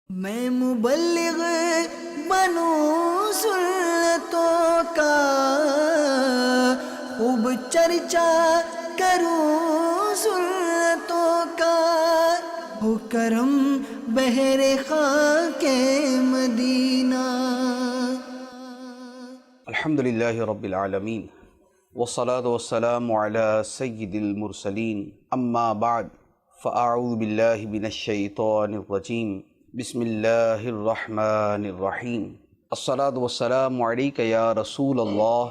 میں مبلغ بنوں سنتوں کا، خوب چرچا کروں سنتوں کا، ہو کرم بہر خاک مدینہ۔ الحمدللہ رب العالمین والصلاة والسلام علی سید المرسلین، اما بعد فاعوذ باللہ من الشیطان الرجیم، بسم اللہ الرحمن الرحیم۔ الصلاة والسلام علیک یا رسول اللہ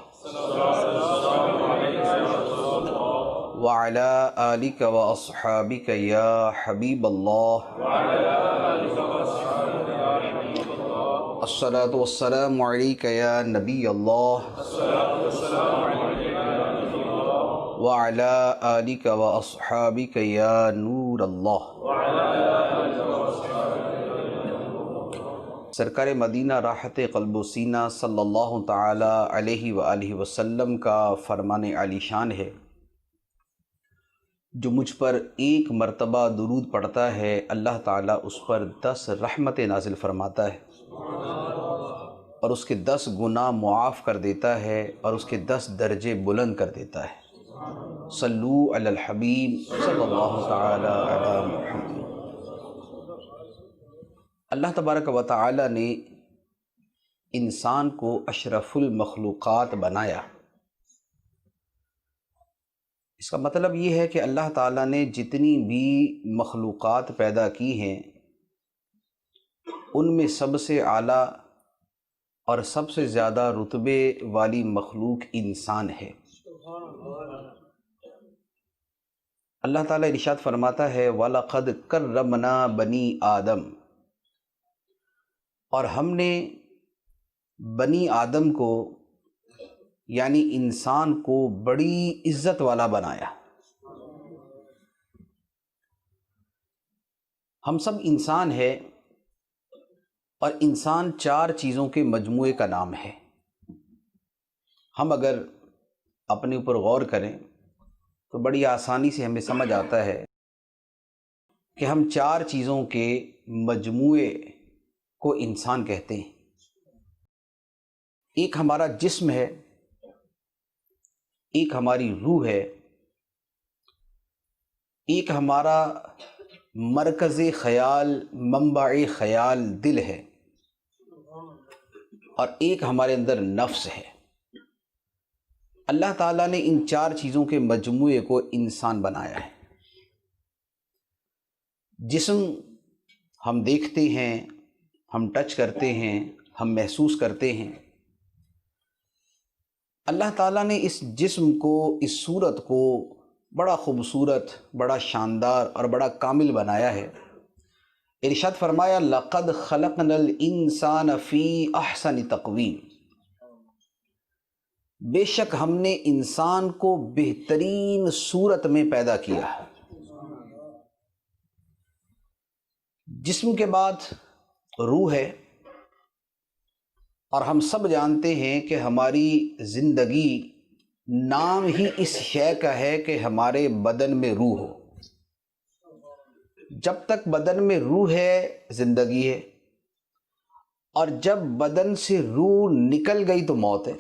وعلی آلک واصحابک یا حبیب اللہ۔ الصلاة والسلام علیک یا نبی اللہ وعلی آلک واصحابک یا نور اللہ۔ سرکار مدینہ راحت قلب و سینہ صلی اللہ تعالی علیہ وآلہ وسلم کا فرمان عالی شان ہے، جو مجھ پر ایک مرتبہ درود پڑھتا ہے اللہ تعالیٰ اس پر 10 رحمت نازل فرماتا ہے، اور اس کے 10 گناہ معاف کر دیتا ہے، اور اس کے 10 درجے بلند کر دیتا ہے۔ صلو علی الحبیب صلی اللہ تعالی علی محمد۔ اللہ تبارک و تعالی نے انسان کو اشرف المخلوقات بنایا۔ اس کا مطلب یہ ہے کہ اللہ تعالیٰ نے جتنی بھی مخلوقات پیدا کی ہیں، ان میں سب سے اعلیٰ اور سب سے زیادہ رتبے والی مخلوق انسان ہے۔ اللہ تعالیٰ ارشاد فرماتا ہے وَلَقَدْ كَرَّمْنَا بَنِي آدم، اور ہم نے بنی آدم کو یعنی انسان کو بڑی عزت والا بنایا۔ ہم سب انسان ہیں، اور انسان 4 چیزوں کے مجموعے کا نام ہے۔ ہم اگر اپنے اوپر غور کریں تو بڑی آسانی سے ہمیں سمجھ آتا ہے کہ ہم 4 چیزوں کے مجموعے کو انسان کہتے ہیں۔ ایک ہمارا جسم ہے، ایک ہماری روح ہے، ایک ہمارا مرکز خیال منبع خیال دل ہے، اور ایک ہمارے اندر نفس ہے۔ اللہ تعالیٰ نے ان 4 چیزوں کے مجموعے کو انسان بنایا ہے۔ جسم ہم دیکھتے ہیں، ہم ٹچ کرتے ہیں، ہم محسوس کرتے ہیں۔ اللہ تعالیٰ نے اس جسم کو، اس صورت کو بڑا خوبصورت، بڑا شاندار اور بڑا کامل بنایا ہے۔ ارشاد فرمایا لَقَدْ خَلَقْنَا الْإِنسَانَ فِي أَحْسَنِ تَقْوِيمٍ، بے شک ہم نے انسان کو بہترین صورت میں پیدا کیا۔ جسم کے بعد روح ہے، اور ہم سب جانتے ہیں کہ ہماری زندگی نام ہی اس شے کا ہے کہ ہمارے بدن میں روح ہو۔ جب تک بدن میں روح ہے زندگی ہے، اور جب بدن سے روح نکل گئی تو موت ہے،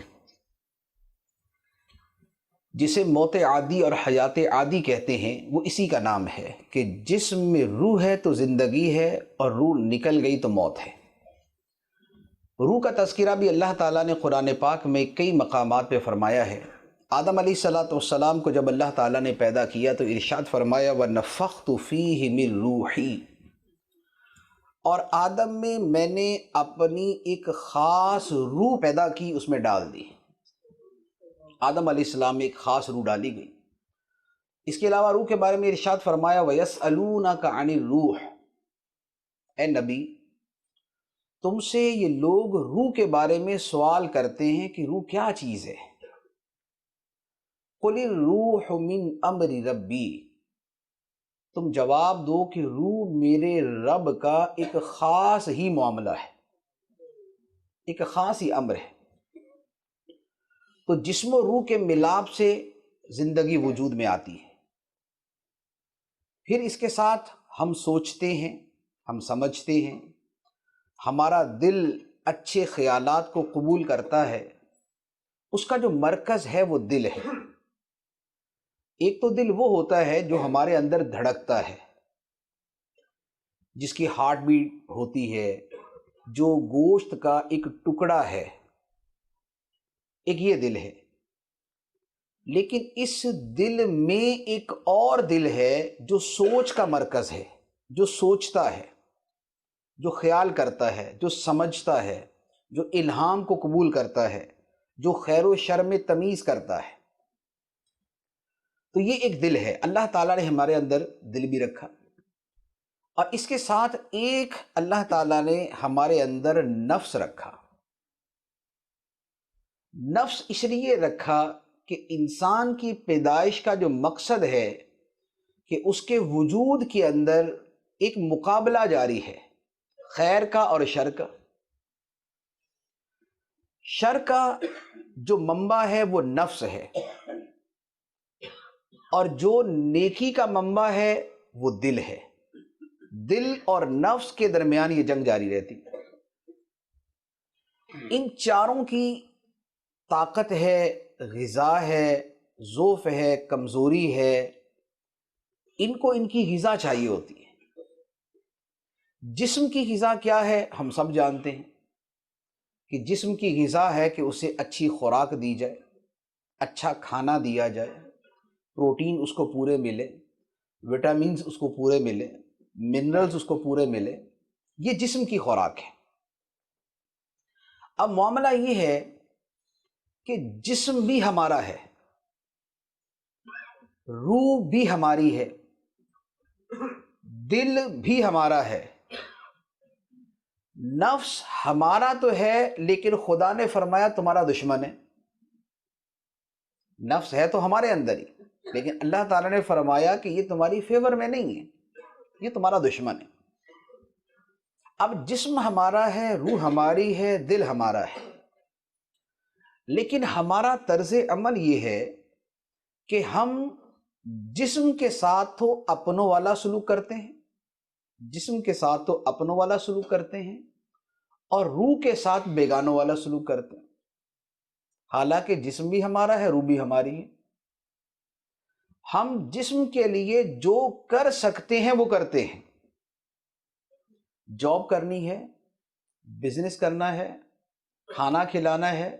جسے موت عادی اور حیات عادی کہتے ہیں۔ وہ اسی کا نام ہے کہ جسم میں روح ہے تو زندگی ہے، اور روح نکل گئی تو موت ہے۔ روح کا تذکرہ بھی اللہ تعالیٰ نے قرآن پاک میں کئی مقامات پہ فرمایا ہے۔ آدم علیہ السلام کو جب اللہ تعالیٰ نے پیدا کیا تو ارشاد فرمایا وَنَفَخْتُ فِيهِ مِن رُوحِي، اور آدم میں نے اپنی ایک خاص روح پیدا کی، اس میں ڈال دی۔ آدم علیہ السلام میں ایک خاص روح ڈالی گئی۔ اس کے علاوہ روح کے بارے میں ارشاد فرمایا وَيَسْأَلُونَكَ عَنِ الرُّوحِ، اے نبی تم سے یہ لوگ روح کے بارے میں سوال کرتے ہیں کہ روح کیا چیز ہے۔ قُلِ الرُّوحُ مِنْ أَمْرِ رَبِّي، تم جواب دو کہ روح میرے رب کا ایک خاص ہی معاملہ ہے، ایک خاص ہی امر ہے۔ تو جسم و روح کے ملاپ سے زندگی وجود میں آتی ہے۔ پھر اس کے ساتھ ہم سوچتے ہیں، ہم سمجھتے ہیں، ہمارا دل اچھے خیالات کو قبول کرتا ہے، اس کا جو مرکز ہے وہ دل ہے۔ ایک تو دل وہ ہوتا ہے جو ہمارے اندر دھڑکتا ہے، جس کی ہارٹ بیٹ ہوتی ہے، جو گوشت کا ایک ٹکڑا ہے، ایک یہ دل ہے۔ لیکن اس دل میں ایک اور دل ہے جو سوچ کا مرکز ہے، جو سوچتا ہے، جو خیال کرتا ہے، جو سمجھتا ہے، جو الہام کو قبول کرتا ہے، جو خیر و شر میں تمیز کرتا ہے۔ تو یہ ایک دل ہے، اللہ تعالیٰ نے ہمارے اندر دل بھی رکھا، اور اس کے ساتھ ایک اللہ تعالیٰ نے ہمارے اندر نفس رکھا۔ نفس اس لیے رکھا کہ انسان کی پیدائش کا جو مقصد ہے کہ اس کے وجود کے اندر ایک مقابلہ جاری ہے، خیر کا اور شر کا۔ شر کا جو منبع ہے وہ نفس ہے، اور جو نیکی کا منبع ہے وہ دل ہے۔ دل اور نفس کے درمیان یہ جنگ جاری رہتی۔ ان چاروں کی طاقت ہے، غذا ہے، ضعف ہے، کمزوری ہے، ان کو ان کی غذا چاہیے ہوتی ہے۔ جسم کی غذا کیا ہے ہم سب جانتے ہیں کہ جسم کی غذا ہے کہ اسے اچھی خوراک دی جائے، اچھا کھانا دیا جائے، پروٹین اس کو پورے ملے، وٹامنز اس کو پورے ملے، منرلز اس کو پورے ملے، یہ جسم کی خوراک ہے۔ اب معاملہ یہ ہے کہ جسم بھی ہمارا ہے، روح بھی ہماری ہے، دل بھی ہمارا ہے، نفس ہمارا تو ہے لیکن خدا نے فرمایا تمہارا دشمن ہے۔ نفس ہے تو ہمارے اندر ہی، لیکن اللہ تعالیٰ نے فرمایا کہ یہ تمہاری فیور میں نہیں ہے، یہ تمہارا دشمن ہے۔ اب جسم ہمارا ہے، روح ہماری ہے، دل ہمارا ہے، لیکن ہمارا طرز عمل یہ ہے کہ ہم جسم کے ساتھ تو اپنوں والا سلوک کرتے ہیں، جسم کے ساتھ تو اپنوں والا سلوک کرتے ہیں، اور روح کے ساتھ بیگانوں والا سلوک کرتے ہیں۔ حالانکہ جسم بھی ہمارا ہے، روح بھی ہماری ہے۔ ہم جسم کے لیے جو کر سکتے ہیں وہ کرتے ہیں۔ جاب کرنی ہے، بزنس کرنا ہے، کھانا کھلانا ہے،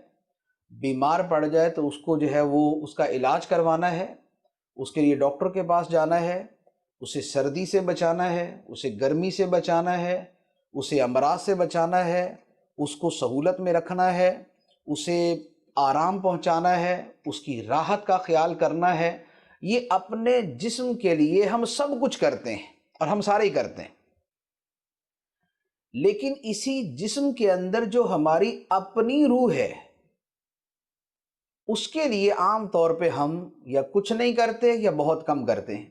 بیمار پڑ جائے تو اس کو جو ہے وہ اس کا علاج کروانا ہے، اس کے لیے ڈاکٹر کے پاس جانا ہے، اسے سردی سے بچانا ہے، اسے گرمی سے بچانا ہے، اسے امراض سے بچانا ہے، اس کو سہولت میں رکھنا ہے، اسے آرام پہنچانا ہے، اس کی راحت کا خیال کرنا ہے۔ یہ اپنے جسم کے لیے ہم سب کچھ کرتے ہیں، اور ہم سارے ہی کرتے ہیں۔ لیکن اسی جسم کے اندر جو ہماری اپنی روح ہے، اس کے لیے عام طور پہ ہم یا کچھ نہیں کرتے یا بہت کم کرتے ہیں۔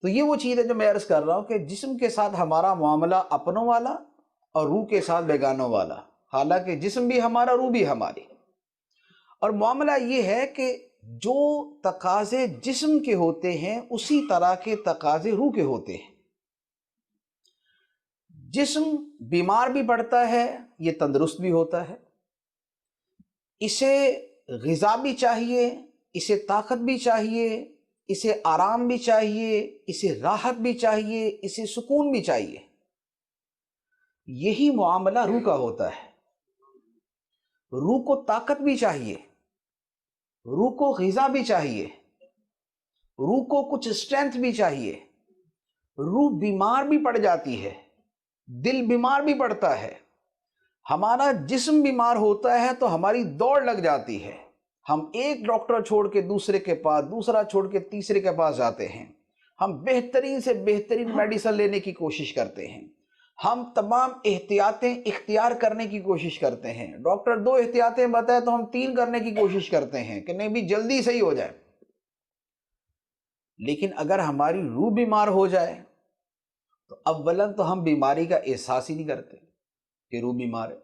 تو یہ وہ چیز ہے جو میں عرض کر رہا ہوں کہ جسم کے ساتھ ہمارا معاملہ اپنوں والا اور روح کے ساتھ بیگانوں والا، حالانکہ جسم بھی ہمارا، روح بھی ہماری۔ اور معاملہ یہ ہے کہ جو تقاضے جسم کے ہوتے ہیں اسی طرح کے تقاضے روح کے ہوتے ہیں۔ جسم بیمار بھی پڑتا ہے، یہ تندرست بھی ہوتا ہے، اسے غذا بھی چاہیے، اسے طاقت بھی چاہیے، اسے آرام بھی چاہیے، اسے راحت بھی چاہیے، اسے سکون بھی چاہیے۔ یہی معاملہ روح کا ہوتا ہے۔ روح کو طاقت بھی چاہیے، روح کو غذا بھی چاہیے، روح کو کچھ اسٹرینتھ بھی چاہیے۔ روح بیمار بھی پڑ جاتی ہے، دل بیمار بھی پڑتا ہے، ہمارا جسم بیمار ہوتا ہے تو ہماری دوڑ لگ جاتی ہے، ہم ایک ڈاکٹر چھوڑ کے دوسرے کے پاس، دوسرا چھوڑ کے تیسرے کے پاس جاتے ہیں، ہم بہترین سے بہترین میڈیسن لینے کی کوشش کرتے ہیں، ہم تمام احتیاطیں اختیار کرنے کی کوشش کرتے ہیں۔ ڈاکٹر 2 احتیاطیں بتائے تو ہم 3 کرنے کی کوشش کرتے ہیں کہ نہیں بھی جلدی صحیح ہو جائے۔ لیکن اگر ہماری روح بیمار ہو جائے تو اولاً تو ہم بیماری کا احساس ہی نہیں کرتے کہ روح بیمار ہے،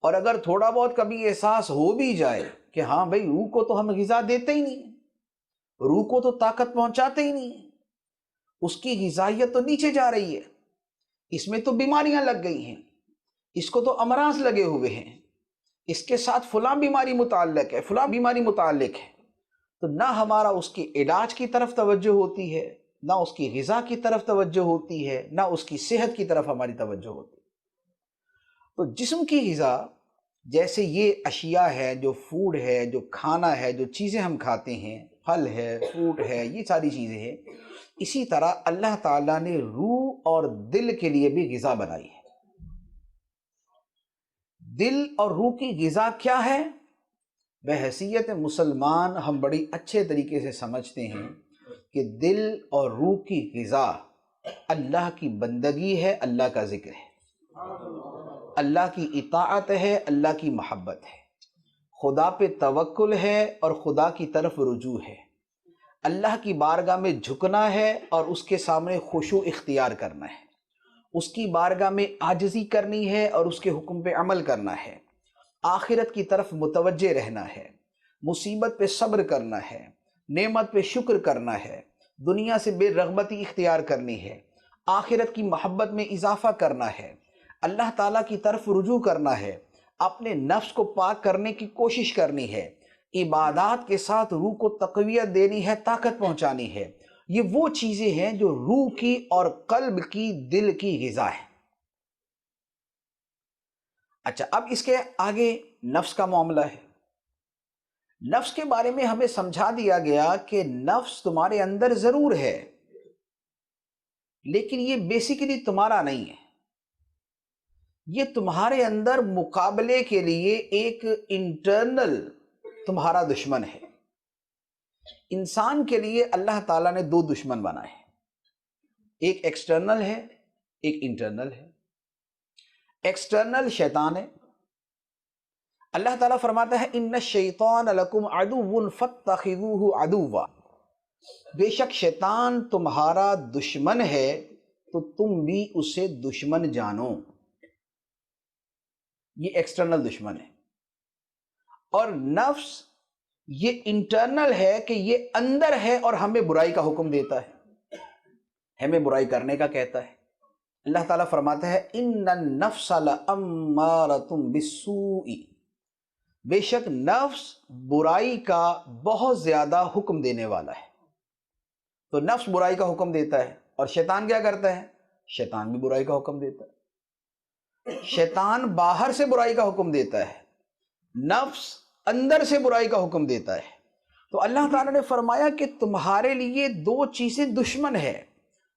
اور اگر تھوڑا بہت کبھی احساس ہو بھی جائے کہ ہاں بھائی روح کو تو ہم غذا دیتے ہی نہیں، روح کو تو طاقت پہنچاتے ہی نہیں، اس کی غذائیت تو نیچے جا رہی ہے، اس میں تو بیماریاں لگ گئی ہیں، اس کو تو امراض لگے ہوئے ہیں، اس کے ساتھ فلاں بیماری متعلق ہے، فلاں بیماری متعلق ہے، تو نہ ہمارا اس کے علاج کی طرف توجہ ہوتی ہے، نہ اس کی غذا کی طرف توجہ ہوتی ہے، نہ اس کی صحت کی طرف ہماری توجہ ہوتی ہے۔ تو جسم کی غذا جیسے یہ اشیاء ہے، جو فوڈ ہے، جو کھانا ہے، جو چیزیں ہم کھاتے ہیں، پھل ہے، فروٹ ہے، یہ ساری چیزیں ہیں، اسی طرح اللہ تعالیٰ نے روح اور دل کے لیے بھی غذا بنائی ہے۔ دل اور روح کی غذا کیا ہے؟ بحیثیت مسلمان ہم بڑی اچھے طریقے سے سمجھتے ہیں کہ دل اور روح کی غذا اللہ کی بندگی ہے، اللہ کا ذکر ہے، اللہ کی اطاعت ہے، اللہ کی محبت ہے، خدا پہ توکل ہے اور خدا کی طرف رجوع ہے، اللہ کی بارگاہ میں جھکنا ہے اور اس کے سامنے خشوع اختیار کرنا ہے، اس کی بارگاہ میں عاجزی کرنی ہے اور اس کے حکم پہ عمل کرنا ہے، آخرت کی طرف متوجہ رہنا ہے، مصیبت پہ صبر کرنا ہے، نعمت پہ شکر کرنا ہے، دنیا سے بے رغبتی اختیار کرنی ہے، آخرت کی محبت میں اضافہ کرنا ہے، اللہ تعالیٰ کی طرف رجوع کرنا ہے، اپنے نفس کو پاک کرنے کی کوشش کرنی ہے، عبادات کے ساتھ روح کو تقویت دینی ہے، طاقت پہنچانی ہے۔ یہ وہ چیزیں ہیں جو روح کی اور قلب کی، دل کی غذا ہے۔ اچھا، اب اس کے آگے نفس کا معاملہ ہے۔ نفس کے بارے میں ہمیں سمجھا دیا گیا کہ نفس تمہارے اندر ضرور ہے، لیکن یہ بیسیکلی تمہارا نہیں ہے، یہ تمہارے اندر مقابلے کے لیے ایک انٹرنل تمہارا دشمن ہے۔ انسان کے لیے اللہ تعالیٰ نے دو دشمن بنائے ہیں، ایک ایکسٹرنل ہے، ایک انٹرنل ہے۔ ایکسٹرنل شیطان ہے۔ اللہ تعالیٰ فرماتا ہے ان الشیطان لکم عدو فاتخذوہ عدوا، بے شک شیطان تمہارا دشمن ہے تو تم بھی اسے دشمن جانو۔ یہ ایکسٹرنل دشمن ہے۔ اور نفس یہ انٹرنل ہے کہ یہ اندر ہے اور ہمیں برائی کا حکم دیتا ہے، ہمیں برائی کرنے کا کہتا ہے۔ اللہ تعالیٰ فرماتا ہے ان النفس لامارۃ بالسوء، بے شک نفس برائی کا بہت زیادہ حکم دینے والا ہے۔ تو نفس برائی کا حکم دیتا ہے، اور شیطان کیا کرتا ہے؟ شیطان بھی برائی کا حکم دیتا ہے۔ شیطان باہر سے برائی کا حکم دیتا ہے، نفس اندر سے برائی کا حکم دیتا ہے۔ تو اللہ تعالیٰ نے فرمایا کہ تمہارے لیے دو چیزیں دشمن ہے،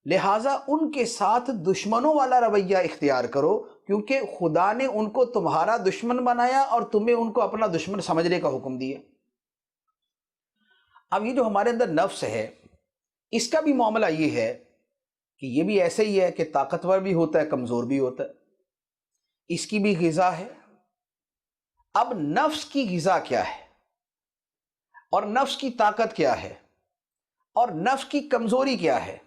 لہٰذا ان کے ساتھ دشمنوں والا رویہ اختیار کرو، کیونکہ خدا نے ان کو تمہارا دشمن بنایا اور تمہیں ان کو اپنا دشمن سمجھنے کا حکم دیا۔ اب یہ جو ہمارے اندر نفس ہے، اس کا بھی معاملہ یہ ہے کہ یہ بھی ایسے ہی ہے کہ طاقتور بھی ہوتا ہے، کمزور بھی ہوتا ہے، اس کی بھی غذا ہے۔ اب نفس کی غذا کیا ہے، اور نفس کی طاقت کیا ہے، اور نفس کی کمزوری کیا ہے؟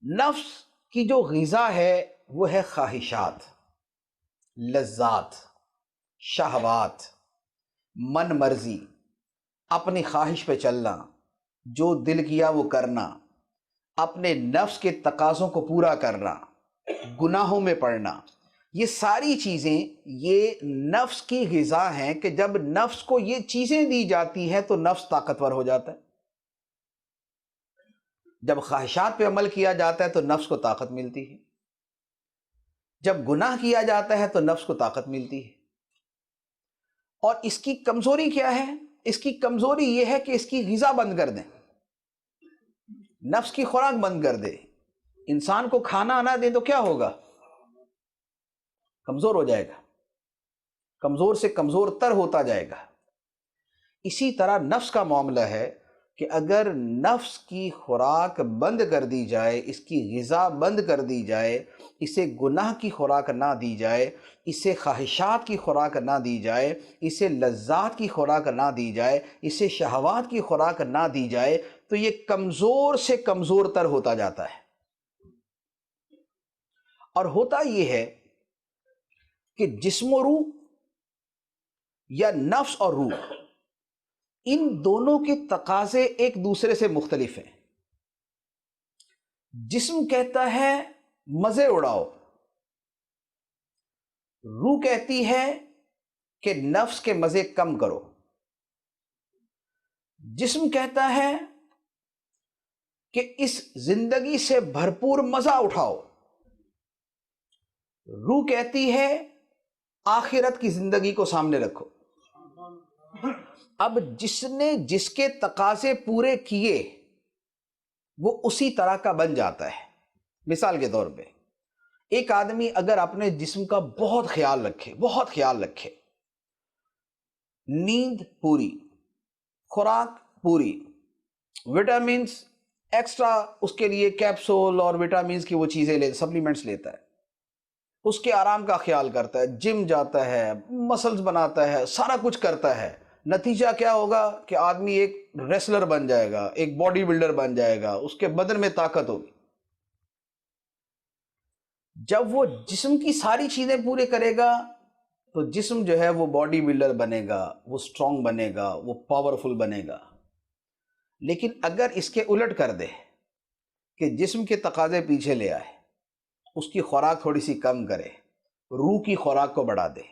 نفس کی جو غذا ہے وہ ہے خواہشات، لذات، شہوات، من مرضی، اپنی خواہش پہ چلنا، جو دل کیا وہ کرنا، اپنے نفس کے تقاضوں کو پورا کرنا، گناہوں میں پڑنا، یہ ساری چیزیں یہ نفس کی غذا ہیں کہ جب نفس کو یہ چیزیں دی جاتی ہیں تو نفس طاقتور ہو جاتا ہے۔ جب خواہشات پہ عمل کیا جاتا ہے تو نفس کو طاقت ملتی ہے، جب گناہ کیا جاتا ہے تو نفس کو طاقت ملتی ہے۔ اور اس کی کمزوری کیا ہے؟ اس کی کمزوری یہ ہے کہ اس کی غذا بند کر دیں، نفس کی خوراک بند کر دے، انسان کو کھانا نہ دیں تو کیا ہوگا؟ کمزور ہو جائے گا، کمزور سے کمزور تر ہوتا جائے گا۔ اسی طرح نفس کا معاملہ ہے کہ اگر نفس کی خوراک بند کر دی جائے، اس کی غذا بند کر دی جائے، اسے گناہ کی خوراک نہ دی جائے، اسے خواہشات کی خوراک نہ دی جائے، اسے لذات کی خوراک نہ دی جائے، اسے شہوات کی خوراک نہ دی جائے، تو یہ کمزور سے کمزور تر ہوتا جاتا ہے۔ اور ہوتا یہ ہے کہ جسم و روح یا نفس اور روح، ان دونوں کے تقاضے ایک دوسرے سے مختلف ہیں۔ جسم کہتا ہے مزے اڑاؤ. روح کہتی ہے کہ نفس کے مزے کم کرو. جسم کہتا ہے کہ اس زندگی سے بھرپور مزہ اٹھاؤ. روح کہتی ہے آخرت کی زندگی کو سامنے رکھو. اب جس نے جس کے تقاضے پورے کیے وہ اسی طرح کا بن جاتا ہے. مثال کے طور پہ ایک آدمی اگر اپنے جسم کا بہت خیال رکھے، نیند پوری، خوراک پوری، وٹامنز ایکسٹرا اس کے لیے کیپسول اور وٹامنز کی وہ چیزیں سپلیمنٹس لیتا ہے، اس کے آرام کا خیال کرتا ہے، جم جاتا ہے، مسلز بناتا ہے، سارا کچھ کرتا ہے، نتیجہ کیا ہوگا کہ آدمی ایک ریسلر بن جائے گا، ایک باڈی بلڈر بن جائے گا، اس کے بدن میں طاقت ہوگی. جب وہ جسم کی ساری چیزیں پورے کرے گا تو جسم جو ہے وہ باڈی بلڈر بنے گا، وہ سٹرونگ بنے گا، وہ پاورفل بنے گا. لیکن اگر اس کے الٹ کر دے کہ جسم کے تقاضے پیچھے لے آئے، اس کی خوراک تھوڑی سی کم کرے، روح کی خوراک کو بڑھا دے،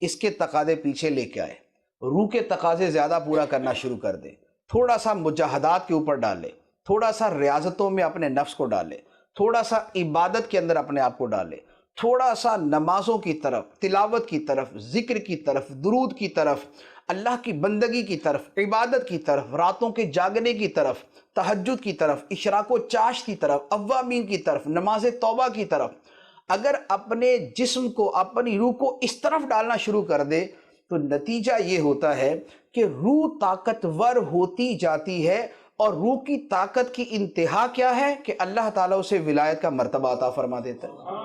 اس کے تقاضے پیچھے لے کے آئے، روح کے تقاضے زیادہ پورا کرنا شروع کر دے، تھوڑا سا مجاہدات کے اوپر ڈالے، تھوڑا سا ریاضتوں میں اپنے نفس کو ڈالے، تھوڑا سا عبادت کے اندر اپنے آپ کو ڈالے، تھوڑا سا نمازوں کی طرف، تلاوت کی طرف، ذکر کی طرف، درود کی طرف، اللہ کی بندگی کی طرف، عبادت کی طرف، راتوں کے جاگنے کی طرف، تہجد کی طرف، اشراق و چاشت کی طرف، اوابین کی طرف، نماز توبہ کی طرف، اگر اپنے جسم کو، اپنی روح کو اس طرف ڈالنا شروع کر دے تو نتیجہ یہ ہوتا ہے کہ روح طاقتور ہوتی جاتی ہے. اور روح کی طاقت کی انتہا کیا ہے کہ اللہ تعالیٰ اسے ولایت کا مرتبہ عطا فرما دیتا ہے.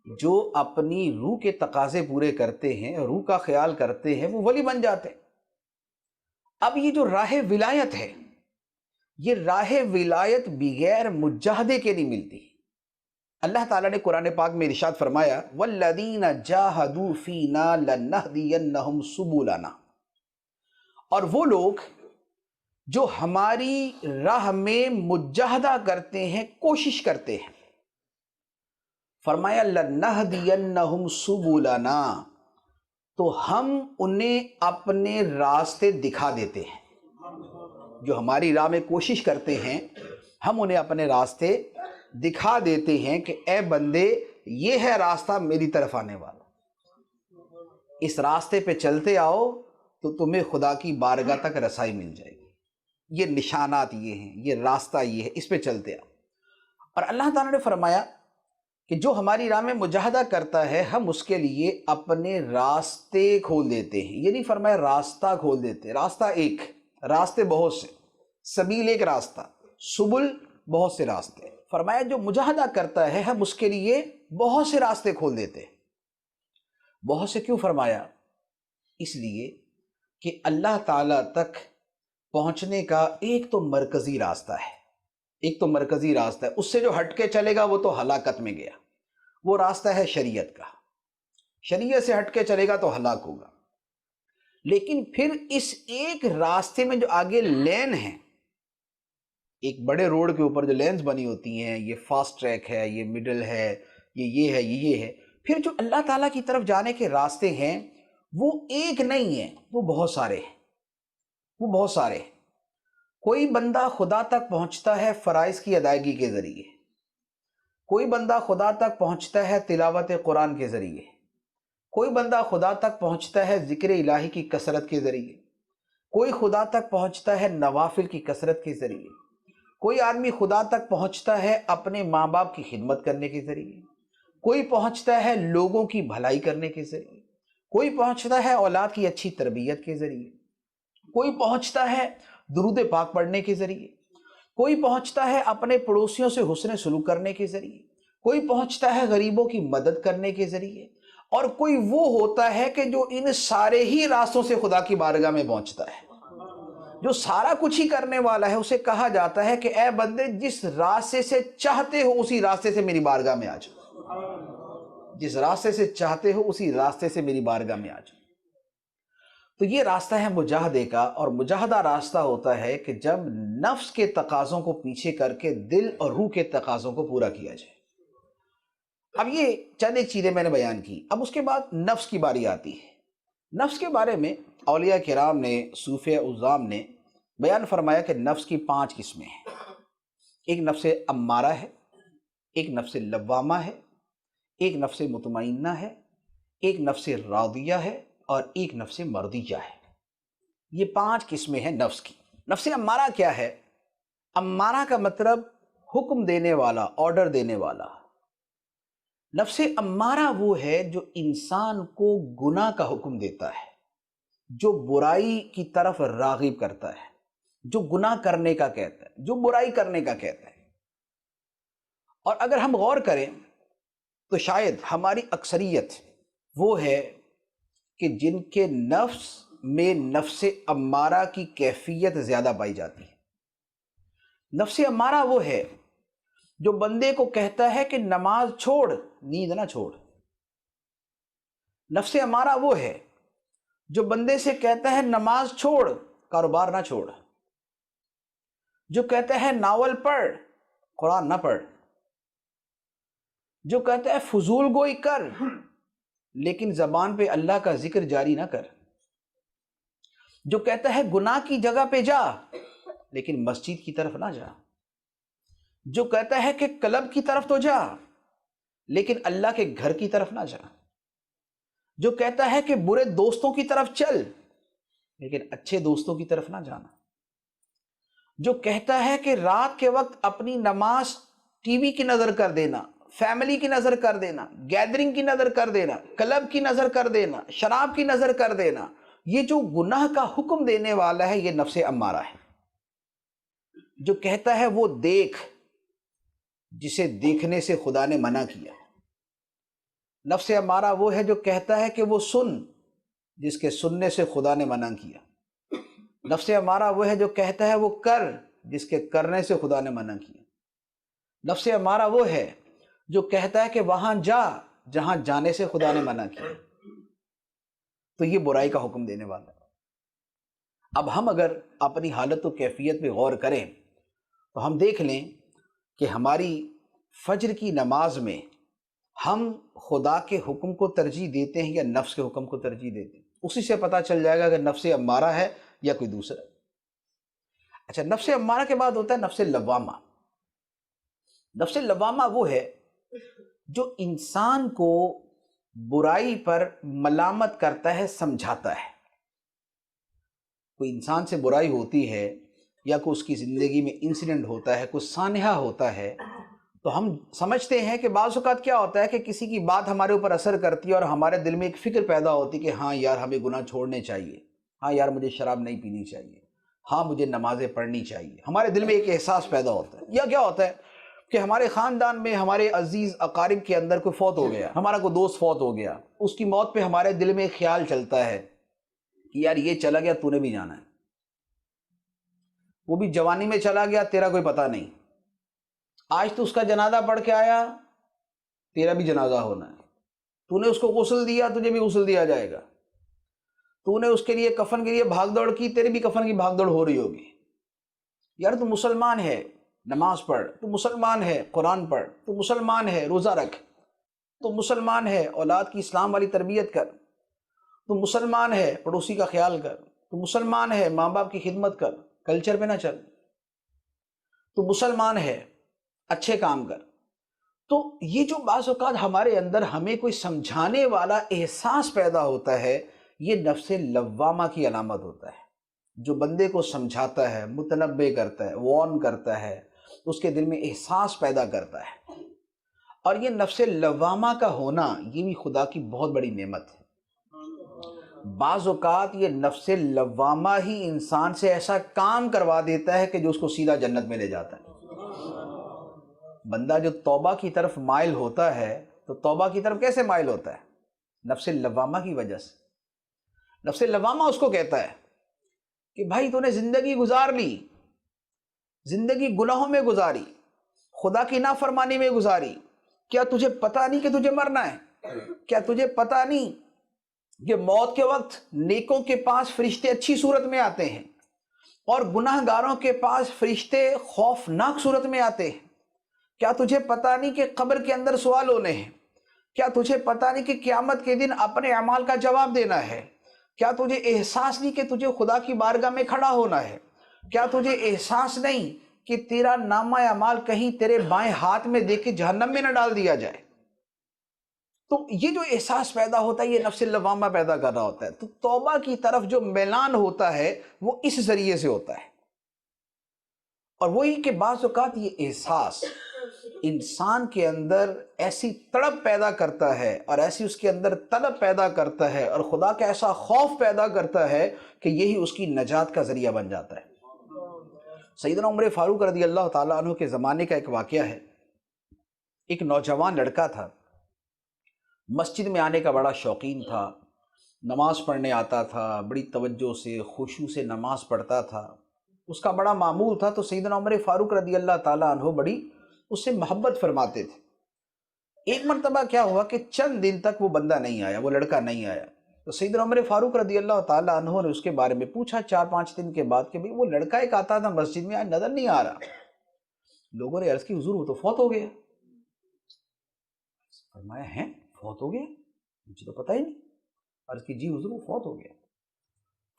جو اپنی روح کے تقاضے پورے کرتے ہیں، روح کا خیال کرتے ہیں، وہ ولی بن جاتے ہیں. اب یہ جو راہ ولایت ہے، یہ راہ ولایت بغیر مجاہدے کے نہیں ملتی. اللہ تعالیٰ نے قرآن پاک میں ارشاد فرمایا وَالَّذِينَ جَاهَدُوا فِينَا لَنَهْدِيَنَّهُمْ سُبُلَنَا، اور وہ لوگ جو ہماری راہ میں مجاہدہ کرتے ہیں، کوشش کرتے ہیں، فرمایا لَنَهْدِيَنَّهُمْ سُبُلَنَا، تو ہم انہیں اپنے راستے دکھا دیتے ہیں. جو ہماری راہ میں کوشش کرتے ہیں ہم انہیں اپنے راستے دکھا دیتے ہیں کہ اے بندے یہ ہے راستہ میری طرف آنے والا، اس راستے پہ چلتے آؤ تو تمہیں خدا کی بارگاہ تک رسائی مل جائے گی. یہ نشانات یہ ہیں، یہ راستہ یہ ہے، اس پہ چلتے آؤ. اور اللہ تعالیٰ نے فرمایا کہ جو ہماری راہ میں مجاہدہ کرتا ہے ہم اس کے لیے اپنے راستے کھول دیتے ہیں. یہ نہیں فرمایا راستہ کھول دیتے، راستہ ایک، راستے بہت سے، سبیل ایک راستہ، سبل بہت سے راستے. فرمایا جو مجاہدہ کرتا ہے ہم اس کے لیے بہت سے راستے کھول دیتے ہیں. بہت سے کیوں فرمایا؟ اس لیے کہ اللہ تعالیٰ تک پہنچنے کا ایک تو مرکزی راستہ ہے، اس سے جو ہٹ کے چلے گا وہ تو ہلاکت میں گیا. وہ راستہ ہے شریعت کا، شریعت سے ہٹ کے چلے گا تو ہلاک ہوگا. لیکن پھر اس ایک راستے میں جو آگے لین ہیں، ایک بڑے روڈ کے اوپر جو لینز بنی ہوتی ہیں، یہ فاسٹ ٹریک ہے، یہ مڈل ہے، یہ ہے، یہ ہے. پھر جو اللہ تعالیٰ کی طرف جانے کے راستے ہیں وہ ایک نہیں ہیں، وہ بہت سارے ہیں. کوئی بندہ خدا تک پہنچتا ہے فرائض کی ادائیگی کے ذریعے، کوئی بندہ خدا تک پہنچتا ہے تلاوت قرآن کے ذریعے، کوئی بندہ خدا تک پہنچتا ہے ذکر الہی کی کثرت کے ذریعے، کوئی خدا تک پہنچتا ہے نوافل کی کثرت کے ذریعے، کوئی آدمی خدا تک پہنچتا ہے اپنے ماں باپ کی خدمت کرنے کے ذریعے، کوئی پہنچتا ہے لوگوں کی بھلائی کرنے کے ذریعے، کوئی پہنچتا ہے اولاد کی اچھی تربیت کے ذریعے، کوئی پہنچتا ہے درود پاک پڑھنے کے ذریعے، کوئی پہنچتا ہے اپنے پڑوسیوں سے حسن سلوک کرنے کے ذریعے، کوئی پہنچتا ہے غریبوں کی مدد کرنے کے ذریعے، اور کوئی وہ ہوتا ہے کہ جو ان سارے ہی راستوں سے خدا کی بارگاہ میں پہنچتا ہے. جو سارا کچھ ہی کرنے والا ہے اسے کہا جاتا ہے کہ اے بندے جس راستے سے چاہتے ہو اسی راستے سے میری بارگاہ میں آ جاؤ، جس راستے سے چاہتے ہو اسی راستے سے میری بارگاہ میں آ جاؤ. تو یہ راستہ ہے مجاہدے کا، اور مجاہدہ راستہ ہوتا ہے کہ جب نفس کے تقاضوں کو پیچھے کر کے دل اور روح کے تقاضوں کو پورا کیا جائے۔ اب یہ چند ایک چیزیں میں نے بیان کی، اب اس کے بعد نفس کی باری آتی ہے۔ نفس کے بارے میں اولیاء کرام نے، صوفیاء عظام نے بیان فرمایا کہ نفس کی 5 قسمیں ہیں۔ ایک نفس امارہ ہے، ایک نفس لوامہ ہے، ایک نفس مطمئنہ ہے، ایک نفس راضیہ ہے، اور ایک نفس مرضیہ ہے۔ یہ 5 قسمیں ہیں نفس کی۔ نفس امارہ کیا ہے؟ امارہ کا مطلب حکم دینے والا، آرڈر دینے والا۔ نفس امارہ وہ ہے جو انسان کو گناہ کا حکم دیتا ہے، جو برائی کی طرف راغب کرتا ہے، جو گناہ کرنے کا کہتا ہے، جو برائی کرنے کا کہتا ہے۔ اور اگر ہم غور کریں تو شاید ہماری اکثریت وہ ہے کہ جن کے نفس میں نفس امارہ کی کیفیت زیادہ پائی جاتی ہے۔ نفس امارہ وہ ہے جو بندے کو کہتا ہے کہ نماز چھوڑ، نیند نہ چھوڑ۔ نفس امارہ وہ ہے جو بندے سے کہتا ہے نماز چھوڑ، کاروبار نہ چھوڑ، جو کہتا ہے ناول پڑھ، قرآن نہ پڑھ، جو کہتا ہے فضول گوئی کر لیکن زبان پہ اللہ کا ذکر جاری نہ کر، جو کہتا ہے گناہ کی جگہ پہ جا لیکن مسجد کی طرف نہ جا، جو کہتا ہے کہ کلب کی طرف تو جا لیکن اللہ کے گھر کی طرف نہ جا، جو کہتا ہے کہ برے دوستوں کی طرف چل لیکن اچھے دوستوں کی طرف نہ جانا، جو کہتا ہے کہ رات کے وقت اپنی نماز ٹی وی کی نظر کر دینا، فیملی کی نظر کر دینا، گیدرنگ کی نظر کر دینا، کلب کی نظر کر دینا، شراب کی نظر کر دینا، یہ جو گناہ کا حکم دینے والا ہے یہ نفس امارہ ہے۔ جو کہتا ہے وہ دیکھ جسے دیکھنے سے خدا نے منع کیا۔ نفس امارہ وہ ہے جو کہتا ہے کہ وہ سن جس کے سننے سے خدا نے منع کیا۔ نفس امارہ وہ ہے جو کہتا ہے وہ کر جس کے کرنے سے خدا نے منع کیا۔ نفس امارہ وہ ہے جو کہتا ہے کہ وہاں جا جہاں جانے سے خدا نے منع کیا۔ تو یہ برائی کا حکم دینے والا ہے۔ اب ہم اگر اپنی حالت و کیفیت پہ غور کریں تو ہم دیکھ لیں کہ ہماری فجر کی نماز میں ہم خدا کے حکم کو ترجیح دیتے ہیں یا نفس کے حکم کو ترجیح دیتے ہیں۔ اسی سے پتہ چل جائے گا کہ نفس امارہ ہے یا کوئی دوسرا۔ اچھا، نفس امارہ کے بعد ہوتا ہے نفس لوامہ۔ نفس لوامہ وہ ہے جو انسان کو برائی پر ملامت کرتا ہے، سمجھاتا ہے۔ کوئی انسان سے برائی ہوتی ہے یا کوئی اس کی زندگی میں انسیڈنٹ ہوتا ہے، کوئی سانحہ ہوتا ہے، تو ہم سمجھتے ہیں کہ بعض اوقات کیا ہوتا ہے کہ کسی کی بات ہمارے اوپر اثر کرتی ہے اور ہمارے دل میں ایک فکر پیدا ہوتی ہے کہ ہاں یار ہمیں گناہ چھوڑنے چاہیے، ہاں یار مجھے شراب نہیں پینی چاہیے، ہاں مجھے نمازیں پڑھنی چاہیے۔ ہمارے دل میں ایک احساس پیدا ہوتا ہے۔ یا کیا ہوتا ہے کہ ہمارے خاندان میں ہمارے عزیز اقارب کے اندر کوئی فوت ہو گیا، ہمارا کوئی دوست فوت ہو گیا، اس کی موت پہ ہمارے دل میں ایک خیال چلتا ہے کہ یار یہ چلا گیا، تو نے بھی جانا ہے، وہ بھی جوانی میں چلا گیا، تیرا کوئی پتہ نہیں، آج تو اس کا جنازہ پڑھ کے آیا، تیرا بھی جنازہ ہونا ہے، تو نے اس کو غسل دیا، تجھے بھی غسل دیا جائے گا، تو نے اس کے لیے کفن کے لیے بھاگ دوڑ کی، تیرے بھی کفن کی بھاگ دوڑ ہو رہی ہوگی۔ یار تو مسلمان ہے، نماز پڑھ، تو مسلمان ہے، قرآن پڑھ، تو مسلمان ہے، روزہ رکھ، تو مسلمان ہے، اولاد کی اسلام والی تربیت کر، تو مسلمان ہے، پڑوسی کا خیال کر، تو مسلمان ہے، ماں باپ کی خدمت کر، کلچر پہ نہ چل، تو مسلمان ہے، اچھے کام کر۔ تو یہ جو بعض اوقات ہمارے اندر ہمیں کوئی سمجھانے والا احساس پیدا ہوتا ہے، یہ نفس لوامہ کی علامت ہوتا ہے، جو بندے کو سمجھاتا ہے، متنبہ کرتا ہے، وارن کرتا ہے، اس کے دل میں احساس پیدا کرتا ہے۔ اور یہ نفس لوامہ کا ہونا یہ بھی خدا کی بہت بڑی نعمت ہے۔ بعض اوقات یہ نفس لوامہ ہی انسان سے ایسا کام کروا دیتا ہے کہ جو اس کو سیدھا جنت میں لے جاتا ہے۔ بندہ جو توبہ کی طرف مائل ہوتا ہے تو توبہ کی طرف کیسے مائل ہوتا ہے؟ نفس لوامہ کی وجہ سے۔ نفس لوامہ اس کو کہتا ہے کہ بھائی تو نے زندگی گزار لی، زندگی گناہوں میں گزاری، خدا کی نافرمانی میں گزاری، کیا تجھے پتہ نہیں کہ تجھے مرنا ہے؟ کیا تجھے پتہ نہیں کہ موت کے وقت نیکوں کے پاس فرشتے اچھی صورت میں آتے ہیں اور گناہ گاروں کے پاس فرشتے خوفناک صورت میں آتے ہیں. کیا تجھے پتا نہیں کہ قبر کے اندر سوال ہونے ہیں؟ کیا تجھے پتا نہیں کہ قیامت کے دن اپنے اعمال کا جواب دینا ہے؟ کیا تجھے احساس نہیں کہ تجھے خدا کی بارگاہ میں کھڑا ہونا ہے؟ کیا تجھے احساس نہیں کہ تیرا نامہ اعمال کہیں تیرے بائیں ہاتھ میں دے کے جہنم میں نہ ڈال دیا جائے؟ تو یہ جو احساس پیدا ہوتا ہے یہ نفس لوامہ پیدا کر رہا ہوتا ہے. تو توبہ کی طرف جو میلان ہوتا ہے وہ اس ذریعے سے ہوتا ہے. اور وہی کہ بعض اوقات یہ احساس انسان کے اندر ایسی تڑپ پیدا کرتا ہے اور ایسی اس کے اندر طلب پیدا کرتا ہے اور خدا کا ایسا خوف پیدا کرتا ہے کہ یہی اس کی نجات کا ذریعہ بن جاتا ہے. سیدنا عمر فاروق رضی اللہ تعالیٰ عنہ کے زمانے کا ایک واقعہ ہے. ایک نوجوان لڑکا تھا، مسجد میں آنے کا بڑا شوقین تھا، نماز پڑھنے آتا تھا، بڑی توجہ سے خشوع سے نماز پڑھتا تھا، اس کا بڑا معمول تھا. تو سیدنا عمر فاروق رضی اللہ تعالیٰ عنہ بڑی اس سے محبت فرماتے تھے. ایک مرتبہ کیا ہوا کہ چند دن تک وہ بندہ نہیں آیا، وہ لڑکا نہیں آیا. تو سیدنا عمر فاروق رضی اللہ تعالیٰ عنہ نے اس کے بارے میں پوچھا 4-5 دن کے بعد کہ بھئی وہ لڑکا ایک آتا تھا مسجد میں، آج نظر نہیں آ رہا. لوگوں نے عرض کی حضور وہ تو فوت ہو گیا. فرمایا ہیں فوت ہو گیا؟ مجھے تو پتہ ہی نہیں. عرض کی جی حضور وہ فوت ہو گیا.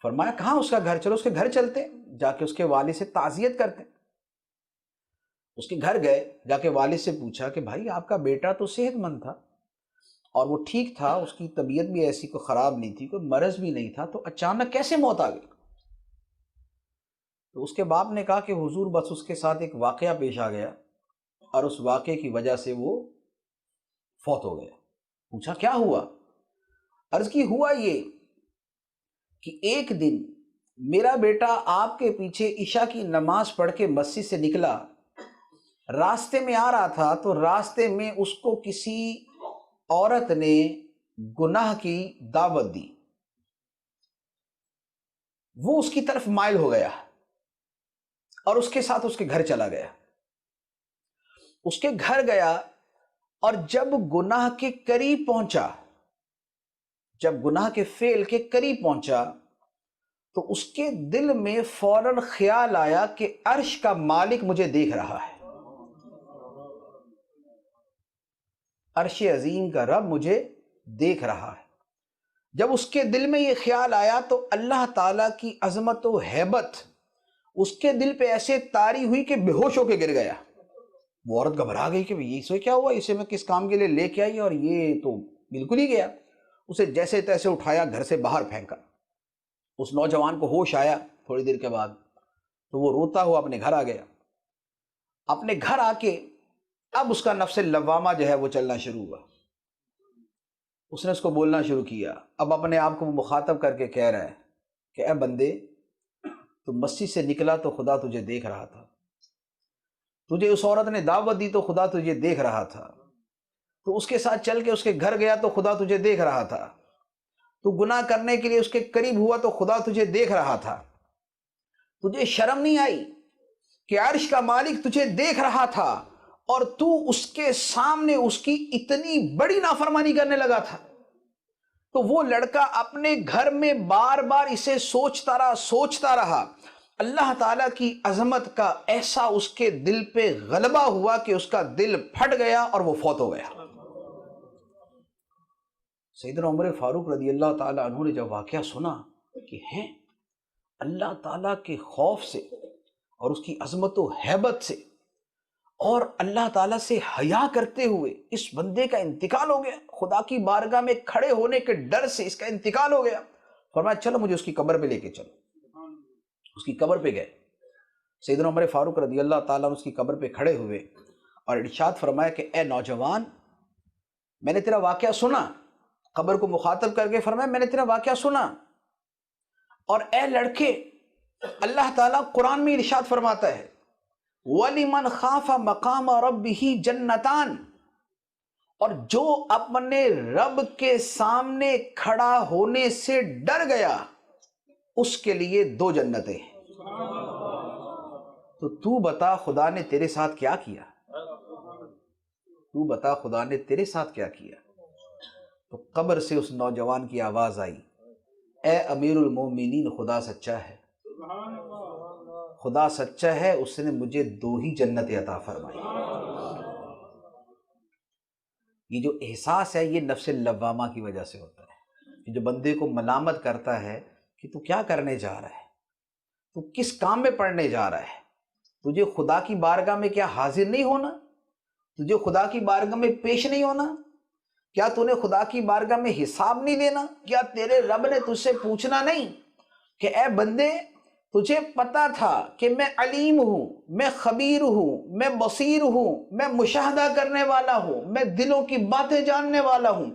فرمایا کہاں اس کا گھر؟ چلو اس کے گھر چلتے، جا کے اس کے والد سے تعزیت کرتے. اس کے گھر گئے، جا کے والد سے پوچھا کہ بھائی آپ کا بیٹا تو صحت مند تھا اور وہ ٹھیک تھا، اس کی طبیعت بھی ایسی کوئی خراب نہیں تھی، کوئی مرض بھی نہیں تھا، تو اچانک کیسے موت آ گئی؟ تو اس کے باپ نے کہا کہ حضور بس اس کے ساتھ ایک واقعہ پیش آ گیا اور اس واقعے کی وجہ سے وہ فوت ہو گیا. پوچھا کیا ہوا؟ عرض کی ہوا یہ کہ ایک دن میرا بیٹا آپ کے پیچھے عشاء کی نماز پڑھ کے مسجد سے نکلا، راستے میں آ رہا تھا تو راستے میں اس کو کسی عورت نے گناہ کی دعوت دی. وہ اس کی طرف مائل ہو گیا اور اس کے ساتھ اس کے گھر چلا گیا. اس کے گھر گیا اور جب گناہ کے قریب پہنچا، جب گناہ کے فعل کے قریب پہنچا تو اس کے دل میں فوراً خیال آیا کہ عرش کا مالک مجھے دیکھ رہا ہے، عرش عظیم کا رب مجھے دیکھ رہا ہے. جب اس کے دل میں یہ خیال آیا تو اللہ تعالیٰ کی عظمت و ہیبت اس کے دل پہ ایسے طاری ہوئی کہ بے ہوش ہو کے گر گیا. وہ عورت گھبرا گئی کہ یہ اسے کیا ہوا، اسے میں کس کام کے لیے لے کے آئی اور یہ تو بالکل ہی گیا. اسے جیسے تیسے اٹھایا، گھر سے باہر پھینکا. اس نوجوان کو ہوش آیا تھوڑی دیر کے بعد تو وہ روتا ہوا اپنے گھر آ گیا. اپنے گھر آ کے اب اس کا نفس لوامہ جو ہے وہ چلنا شروع ہوا. اس نے اس کو بولنا شروع کیا. اب اپنے آپ کو وہ مخاطب کر کے کہہ رہا ہے کہ اے بندے، تو مسجد سے نکلا تو خدا تجھے دیکھ رہا تھا، تجھے اس عورت نے دعوت دی تو خدا تجھے دیکھ رہا تھا، تو اس کے ساتھ چل کے اس کے گھر گیا تو خدا تجھے دیکھ رہا تھا، تو گناہ کرنے کے لیے اس کے قریب ہوا تو خدا تجھے دیکھ رہا تھا. تجھے شرم نہیں آئی کہ عرش کا مالک تجھے دیکھ رہا تھا اور تو اس کے سامنے اس کی اتنی بڑی نافرمانی کرنے لگا تھا؟ تو وہ لڑکا اپنے گھر میں بار بار اسے سوچتا رہا. اللہ تعالیٰ کی عظمت کا ایسا اس کے دل پہ غلبہ ہوا کہ اس کا دل پھٹ گیا اور وہ فوت ہو گیا. سیدنا عمر فاروق رضی اللہ تعالیٰ عنہ نے جب واقعہ سنا کہ ہیں اللہ تعالیٰ کے خوف سے اور اس کی عظمت و ہیبت سے اور اللہ تعالیٰ سے حیا کرتے ہوئے اس بندے کا انتقال ہو گیا، خدا کی بارگاہ میں کھڑے ہونے کے ڈر سے اس کا انتقال ہو گیا. فرمایا چلو مجھے اس کی قبر پہ لے کے چلو. اس کی قبر پہ گئے. سیدنا عمر فاروق رضی اللہ تعالیٰ اس کی قبر پہ کھڑے ہوئے اور ارشاد فرمایا کہ اے نوجوان، میں نے تیرا واقعہ سنا. قبر کو مخاطب کر کے فرمایا میں نے تیرا واقعہ سنا. اور اے لڑکے، اللہ تعالیٰ قرآن میں ارشاد فرماتا ہے وَلِمَنْ خَافَ مَقَامَ رَبِّهِ جَنَّتَانِ، اور جو اپنے رب کے سامنے کھڑا ہونے سے ڈر گیا اس کے لیے 2 جنتیں ہیں. تو بتا خدا نے تیرے ساتھ کیا کیا؟ تو بتا خدا نے تیرے ساتھ کیا کیا؟ تو قبر سے اس نوجوان کی آواز آئی، اے امیر المومنین، خدا سچا ہے، خدا سچا ہے، اس نے مجھے 2 ہی جنتیں عطا فرمائی۔ یہ جو احساس ہے یہ نفس لوامہ کی وجہ سے ہوتا ہے، کہ جو بندے کو ملامت کرتا ہے کہ تو کیا کرنے جا رہا ہے، تو کس کام میں پڑنے جا رہا ہے، تجھے خدا کی بارگاہ میں کیا حاضر نہیں ہونا، تجھے خدا کی بارگاہ میں پیش نہیں ہونا، کیا تو نے خدا کی بارگاہ میں حساب نہیں دینا، کیا تیرے رب نے تجھ سے پوچھنا نہیں کہ اے بندے تجھے پتا تھا کہ میں علیم ہوں، میں خبیر ہوں، میں بصیر ہوں، میں مشاہدہ کرنے والا ہوں، میں دلوں کی باتیں جاننے والا ہوں،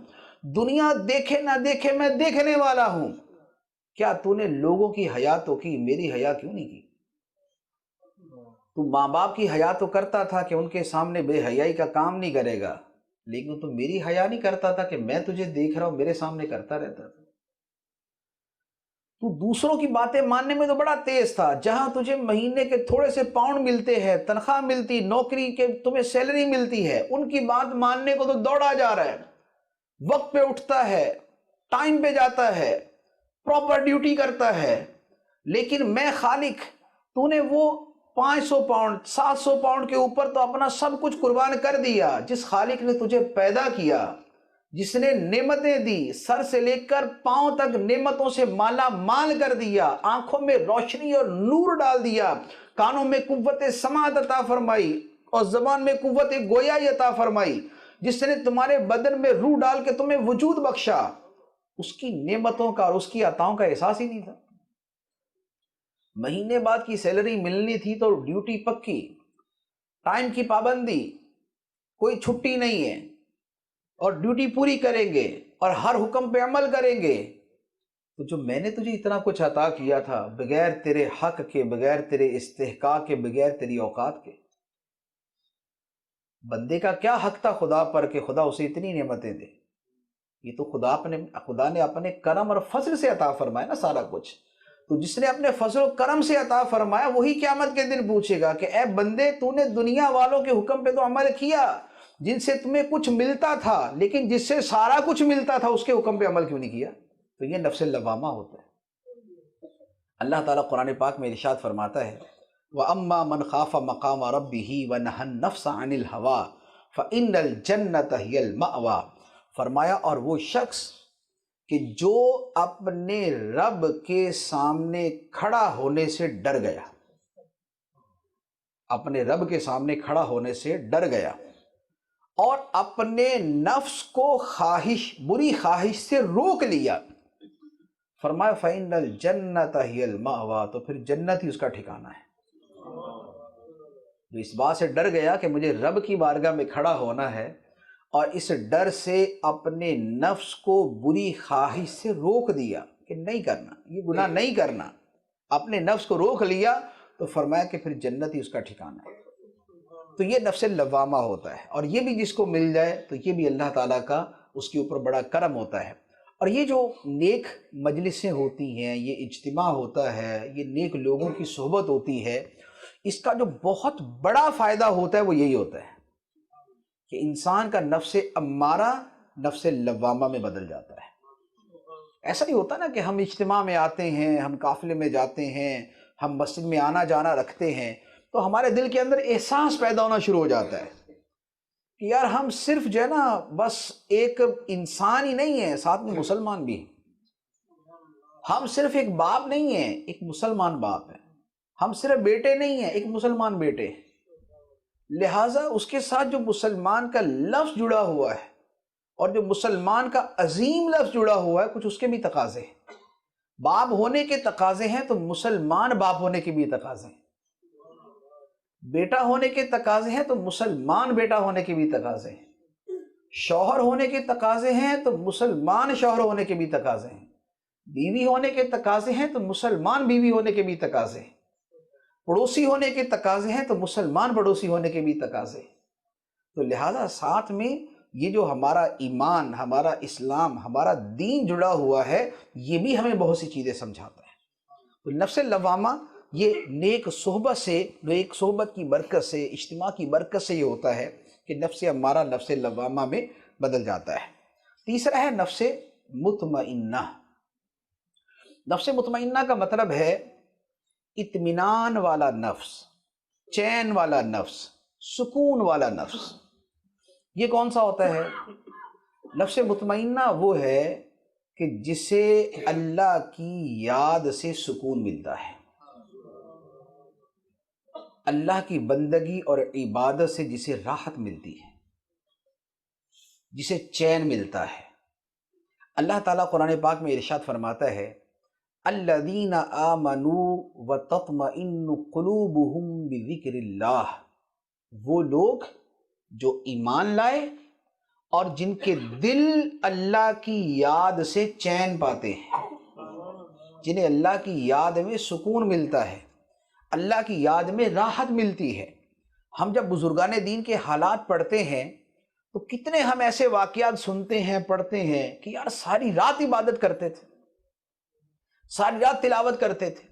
دنیا دیکھے نہ دیکھے میں دیکھنے والا ہوں، کیا تو نے لوگوں کی حیا تو کی، میری حیا کیوں نہیں کی؟ تو ماں باپ کی حیا تو کرتا تھا کہ ان کے سامنے بے حیائی کا کام نہیں کرے گا، لیکن تو میری حیا نہیں کرتا تھا کہ میں تجھے دیکھ رہا ہوں میرے سامنے کرتا رہتا تھا۔ تو دوسروں کی باتیں ماننے میں تو بڑا تیز تھا، جہاں تجھے مہینے کے تھوڑے سے پاؤنڈ ملتے ہیں، تنخواہ ملتی، نوکری کے تمہیں سیلری ملتی ہے، ان کی بات ماننے کو تو دوڑا جا رہا ہے، وقت پہ اٹھتا ہے، ٹائم پہ جاتا ہے، پراپر ڈیوٹی کرتا ہے، لیکن میں خالق، تو نے وہ 500 پاؤنڈ 700 پاؤنڈ کے اوپر تو اپنا سب کچھ قربان کر دیا۔ جس خالق نے تجھے پیدا کیا، جس نے نعمتیں دی، سر سے لے کر پاؤں تک نعمتوں سے مالا مال کر دیا، آنکھوں میں روشنی اور نور ڈال دیا، کانوں میں قوت سماعت عطا فرمائی اور زبان میں قوت گویائی عطا فرمائی، جس نے تمہارے بدن میں روح ڈال کے تمہیں وجود بخشا، اس کی نعمتوں کا اور اس کی عطاؤں کا احساس ہی نہیں تھا۔ مہینے بعد کی سیلری ملنی تھی تو ڈیوٹی پکی، ٹائم کی پابندی، کوئی چھٹی نہیں ہے، اور ڈیوٹی پوری کریں گے اور ہر حکم پہ عمل کریں گے۔ تو جو میں نے تجھے اتنا کچھ عطا کیا تھا بغیر تیرے حق کے، بغیر تیرے استحقاق کے، بغیر تیری اوقات کے، بندے کا کیا حق تھا خدا پر کہ خدا اسے اتنی نعمتیں دے؟ یہ تو خدا نے اپنے کرم اور فضل سے عطا فرمایا نا سارا کچھ۔ تو جس نے اپنے فضل و کرم سے عطا فرمایا وہی قیامت کے دن پوچھے گا کہ اے بندے تو نے دنیا والوں کے حکم پہ تو عمل کیا، جن سے تمہیں کچھ ملتا تھا، لیکن جس سے سارا کچھ ملتا تھا اس کے حکم پہ عمل کیوں نہیں کیا؟ تو یہ نفس لوامہ ہوتا ہے۔ اللہ تعالیٰ قرآن پاک میں ارشاد فرماتا ہے وَأَمَّا مَنْ خَافَ مَقَامَ رَبِّهِ وَنَهَى النَّفْسَ عَنِ الْهَوَىٰ فَإِنَّ الْجَنَّةَ هِيَ الْمَأْوَىٰ، فرمایا اور وہ شخص کہ جو اپنے رب کے سامنے کھڑا ہونے سے ڈر گیا، اپنے رب کے سامنے کھڑا ہونے سے ڈر گیا اور اپنے نفس کو بری خواہش سے روک لیا، فرمایا فَإِنَّ الْجَنَّةَ هِيَ الْمَأْوَىٰ، تو پھر جنت ہی اس کا ٹھکانہ ہے۔ جو اس بات سے ڈر گیا کہ مجھے رب کی بارگاہ میں کھڑا ہونا ہے اور اس ڈر سے اپنے نفس کو بری خواہش سے روک دیا کہ نہیں کرنا، یہ گناہ نہیں کرنا، اپنے نفس کو روک لیا، تو فرمایا کہ پھر جنت ہی اس کا ٹھکانہ ہے۔ تو یہ نفس لوامہ ہوتا ہے، اور یہ بھی جس کو مل جائے تو یہ بھی اللہ تعالیٰ کا اس کے اوپر بڑا کرم ہوتا ہے۔ اور یہ جو نیک مجلسیں ہوتی ہیں، یہ اجتماع ہوتا ہے، یہ نیک لوگوں کی صحبت ہوتی ہے، اس کا جو بہت بڑا فائدہ ہوتا ہے وہ یہی ہوتا ہے کہ انسان کا نفس امارہ نفس لوامہ میں بدل جاتا ہے۔ ایسا نہیں ہوتا نا کہ ہم اجتماع میں آتے ہیں، ہم قافلے میں جاتے ہیں، ہم مسجد میں آنا جانا رکھتے ہیں تو ہمارے دل کے اندر احساس پیدا ہونا شروع ہو جاتا ہے کہ یار ہم صرف جو ہے نا بس ایک انسان ہی نہیں ہے، ساتھ میں مسلمان بھی ہیں۔ ہم صرف ایک باپ نہیں ہیں، ایک مسلمان باپ ہے۔ ہم صرف بیٹے نہیں ہیں، ایک مسلمان بیٹے ہیں۔ لہٰذا اس کے ساتھ جو مسلمان کا لفظ جڑا ہوا ہے اور جو مسلمان کا عظیم لفظ جڑا ہوا ہے، کچھ اس کے بھی تقاضے ہیں۔ باپ ہونے کے تقاضے ہیں تو مسلمان باپ ہونے کے بھی تقاضے ہیں، بیٹا ہونے کے تقاضے ہیں تو مسلمان بیٹا ہونے کے بھی تقاضے ہیں، شوہر ہونے کے تقاضے ہیں تو مسلمان شوہر ہونے کے بھی تقاضے ہیں، بیوی ہونے کے تقاضے ہیں تو مسلمان بیوی ہونے کے بھی تقاضے ہیں، پڑوسی ہونے کے تقاضے ہیں تو مسلمان پڑوسی ہونے کے بھی تقاضے ہیں۔ تو لہٰذا ساتھ میں یہ جو ہمارا ایمان، ہمارا اسلام، ہمارا دین جڑا ہوا ہے، یہ بھی ہمیں بہت سی چیزیں سمجھاتا ہے۔ تو نفس لوامہ یہ نیک صحبت سے، نیک صحبت کی برکت سے، اجتماع کی برکت سے یہ ہوتا ہے کہ نفس امارہ نفس لوامہ میں بدل جاتا ہے۔ تیسرا ہے نفس مطمئنہ۔ نفس مطمئنہ کا مطلب ہے اطمینان والا نفس، چین والا نفس، سکون والا نفس۔ یہ کون سا ہوتا ہے؟ نفس مطمئنہ وہ ہے کہ جسے اللہ کی یاد سے سکون ملتا ہے، اللہ کی بندگی اور عبادت سے جسے راحت ملتی ہے، جسے چین ملتا ہے۔ اللہ تعالیٰ قرآن پاک میں ارشاد فرماتا ہے الذین آمنوا وتطمئن قلوبہم بذکر اللہ، وہ لوگ جو ایمان لائے اور جن کے دل اللہ کی یاد سے چین پاتے ہیں، جنہیں اللہ کی یاد میں سکون ملتا ہے، اللہ کی یاد میں راحت ملتی ہے۔ ہم جب بزرگان دین کے حالات پڑھتے ہیں تو کتنے ہم ایسے واقعات سنتے ہیں، پڑھتے ہیں کہ یار ساری رات عبادت کرتے تھے، ساری رات تلاوت کرتے تھے،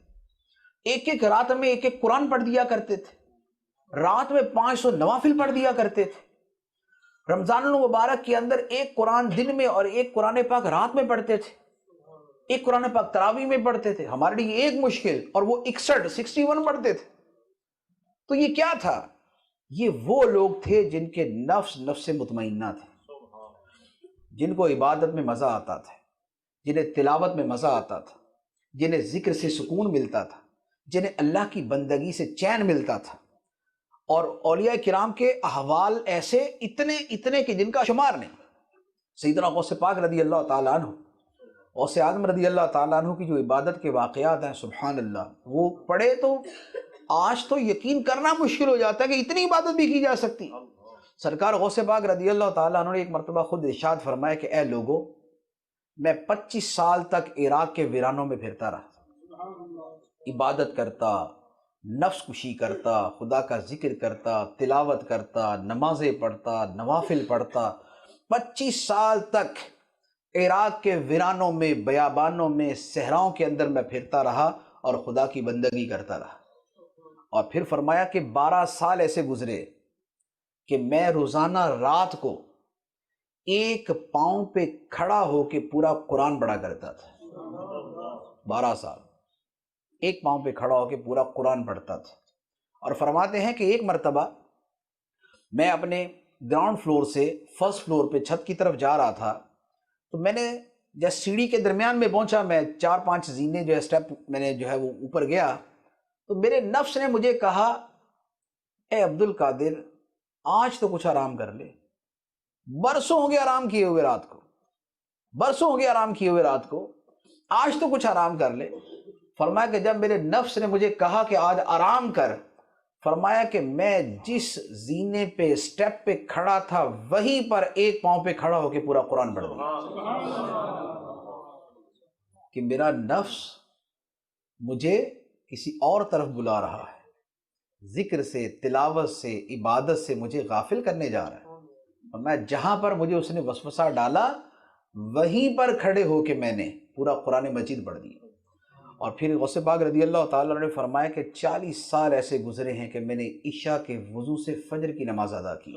ایک ایک رات میں ایک ایک قرآن پڑھ دیا کرتے تھے، رات میں 500 نوافل پڑھ دیا کرتے تھے، رمضان المبارک کے اندر ایک قرآن دن میں اور ایک قرآن پاک رات میں پڑھتے تھے، ایک قرآن پاک تراویح میں پڑھتے تھے، ہمارے لیے ایک مشکل، اور وہ 61 پڑھتے تھے۔ تو یہ کیا تھا؟ یہ وہ لوگ تھے جن کے نفس مطمئنہ تھے، جن کو عبادت میں مزہ آتا تھا، جنہیں تلاوت میں مزہ آتا تھا، جنہیں ذکر سے سکون ملتا تھا، جنہیں اللہ کی بندگی سے چین ملتا تھا۔ اور اولیاء کرام کے احوال ایسے اتنے کہ جن کا شمار نہیں۔ سیدنا غوث پاک رضی اللہ تعالیٰ عنہ، غوث اعظم رضی اللہ تعالیٰ عنہ کی جو عبادت کے واقعات ہیں، سبحان اللہ، وہ پڑھے تو آج تو یقین کرنا مشکل ہو جاتا ہے کہ اتنی عبادت بھی کی جا سکتی۔ سرکار غوث پاک رضی اللہ تعالیٰ عنہ نے ایک مرتبہ خود ارشاد فرمایا کہ اے لوگو، میں 25 سال تک عراق کے ویرانوں میں پھرتا رہا، عبادت کرتا، نفس کشی کرتا، خدا کا ذکر کرتا، تلاوت کرتا، نمازیں پڑھتا، نوافل پڑھتا، 25 سال تک عراق کے ویرانوں میں، بیابانوں میں، صحراؤں کے اندر میں پھرتا رہا اور خدا کی بندگی کرتا رہا۔ اور پھر فرمایا کہ 12 سال ایسے گزرے کہ میں روزانہ رات کو ایک پاؤں پہ کھڑا ہو کے پورا قرآن پڑھا کرتا تھا۔ 12 سال ایک پاؤں پہ کھڑا ہو کے پورا قرآن پڑھتا تھا۔ اور فرماتے ہیں کہ ایک مرتبہ میں اپنے گراؤنڈ فلور سے فرسٹ فلور پہ چھت کی طرف جا رہا تھا، تو میں نے جب سیڑھی کے درمیان میں پہنچا، میں 4-5 زینے جو ہے سٹیپ میں نے جو ہے وہ اوپر گیا، تو میرے نفس نے مجھے کہا اے عبد القادر، آج تو کچھ آرام کر لے، برسوں ہو گئے آرام کیے ہوئے رات کو، برسوں ہو گئے آرام کیے ہوئے رات کو، آج تو کچھ آرام کر لے۔ فرمایا کہ جب میرے نفس نے مجھے کہا کہ آج آرام کر، فرمایا کہ میں جس زینے پہ سٹیپ پہ کھڑا تھا وہیں پر ایک پاؤں پہ کھڑا ہو کے پورا قرآن پڑھ دیا، کہ میرا نفس مجھے کسی اور طرف بلا رہا ہے، ذکر سے، تلاوت سے، عبادت سے مجھے غافل کرنے جا رہا ہے۔ اور میں جہاں پر مجھے اس نے وسوسہ ڈالا وہیں پر کھڑے ہو کے میں نے پورا قرآن مجید پڑھ دیا۔ اور پھر غوث پاک رضی اللہ تعالیٰ نے فرمایا کہ 40 سال ایسے گزرے ہیں کہ میں نے عشاء کے وضو سے فجر کی نماز ادا کی۔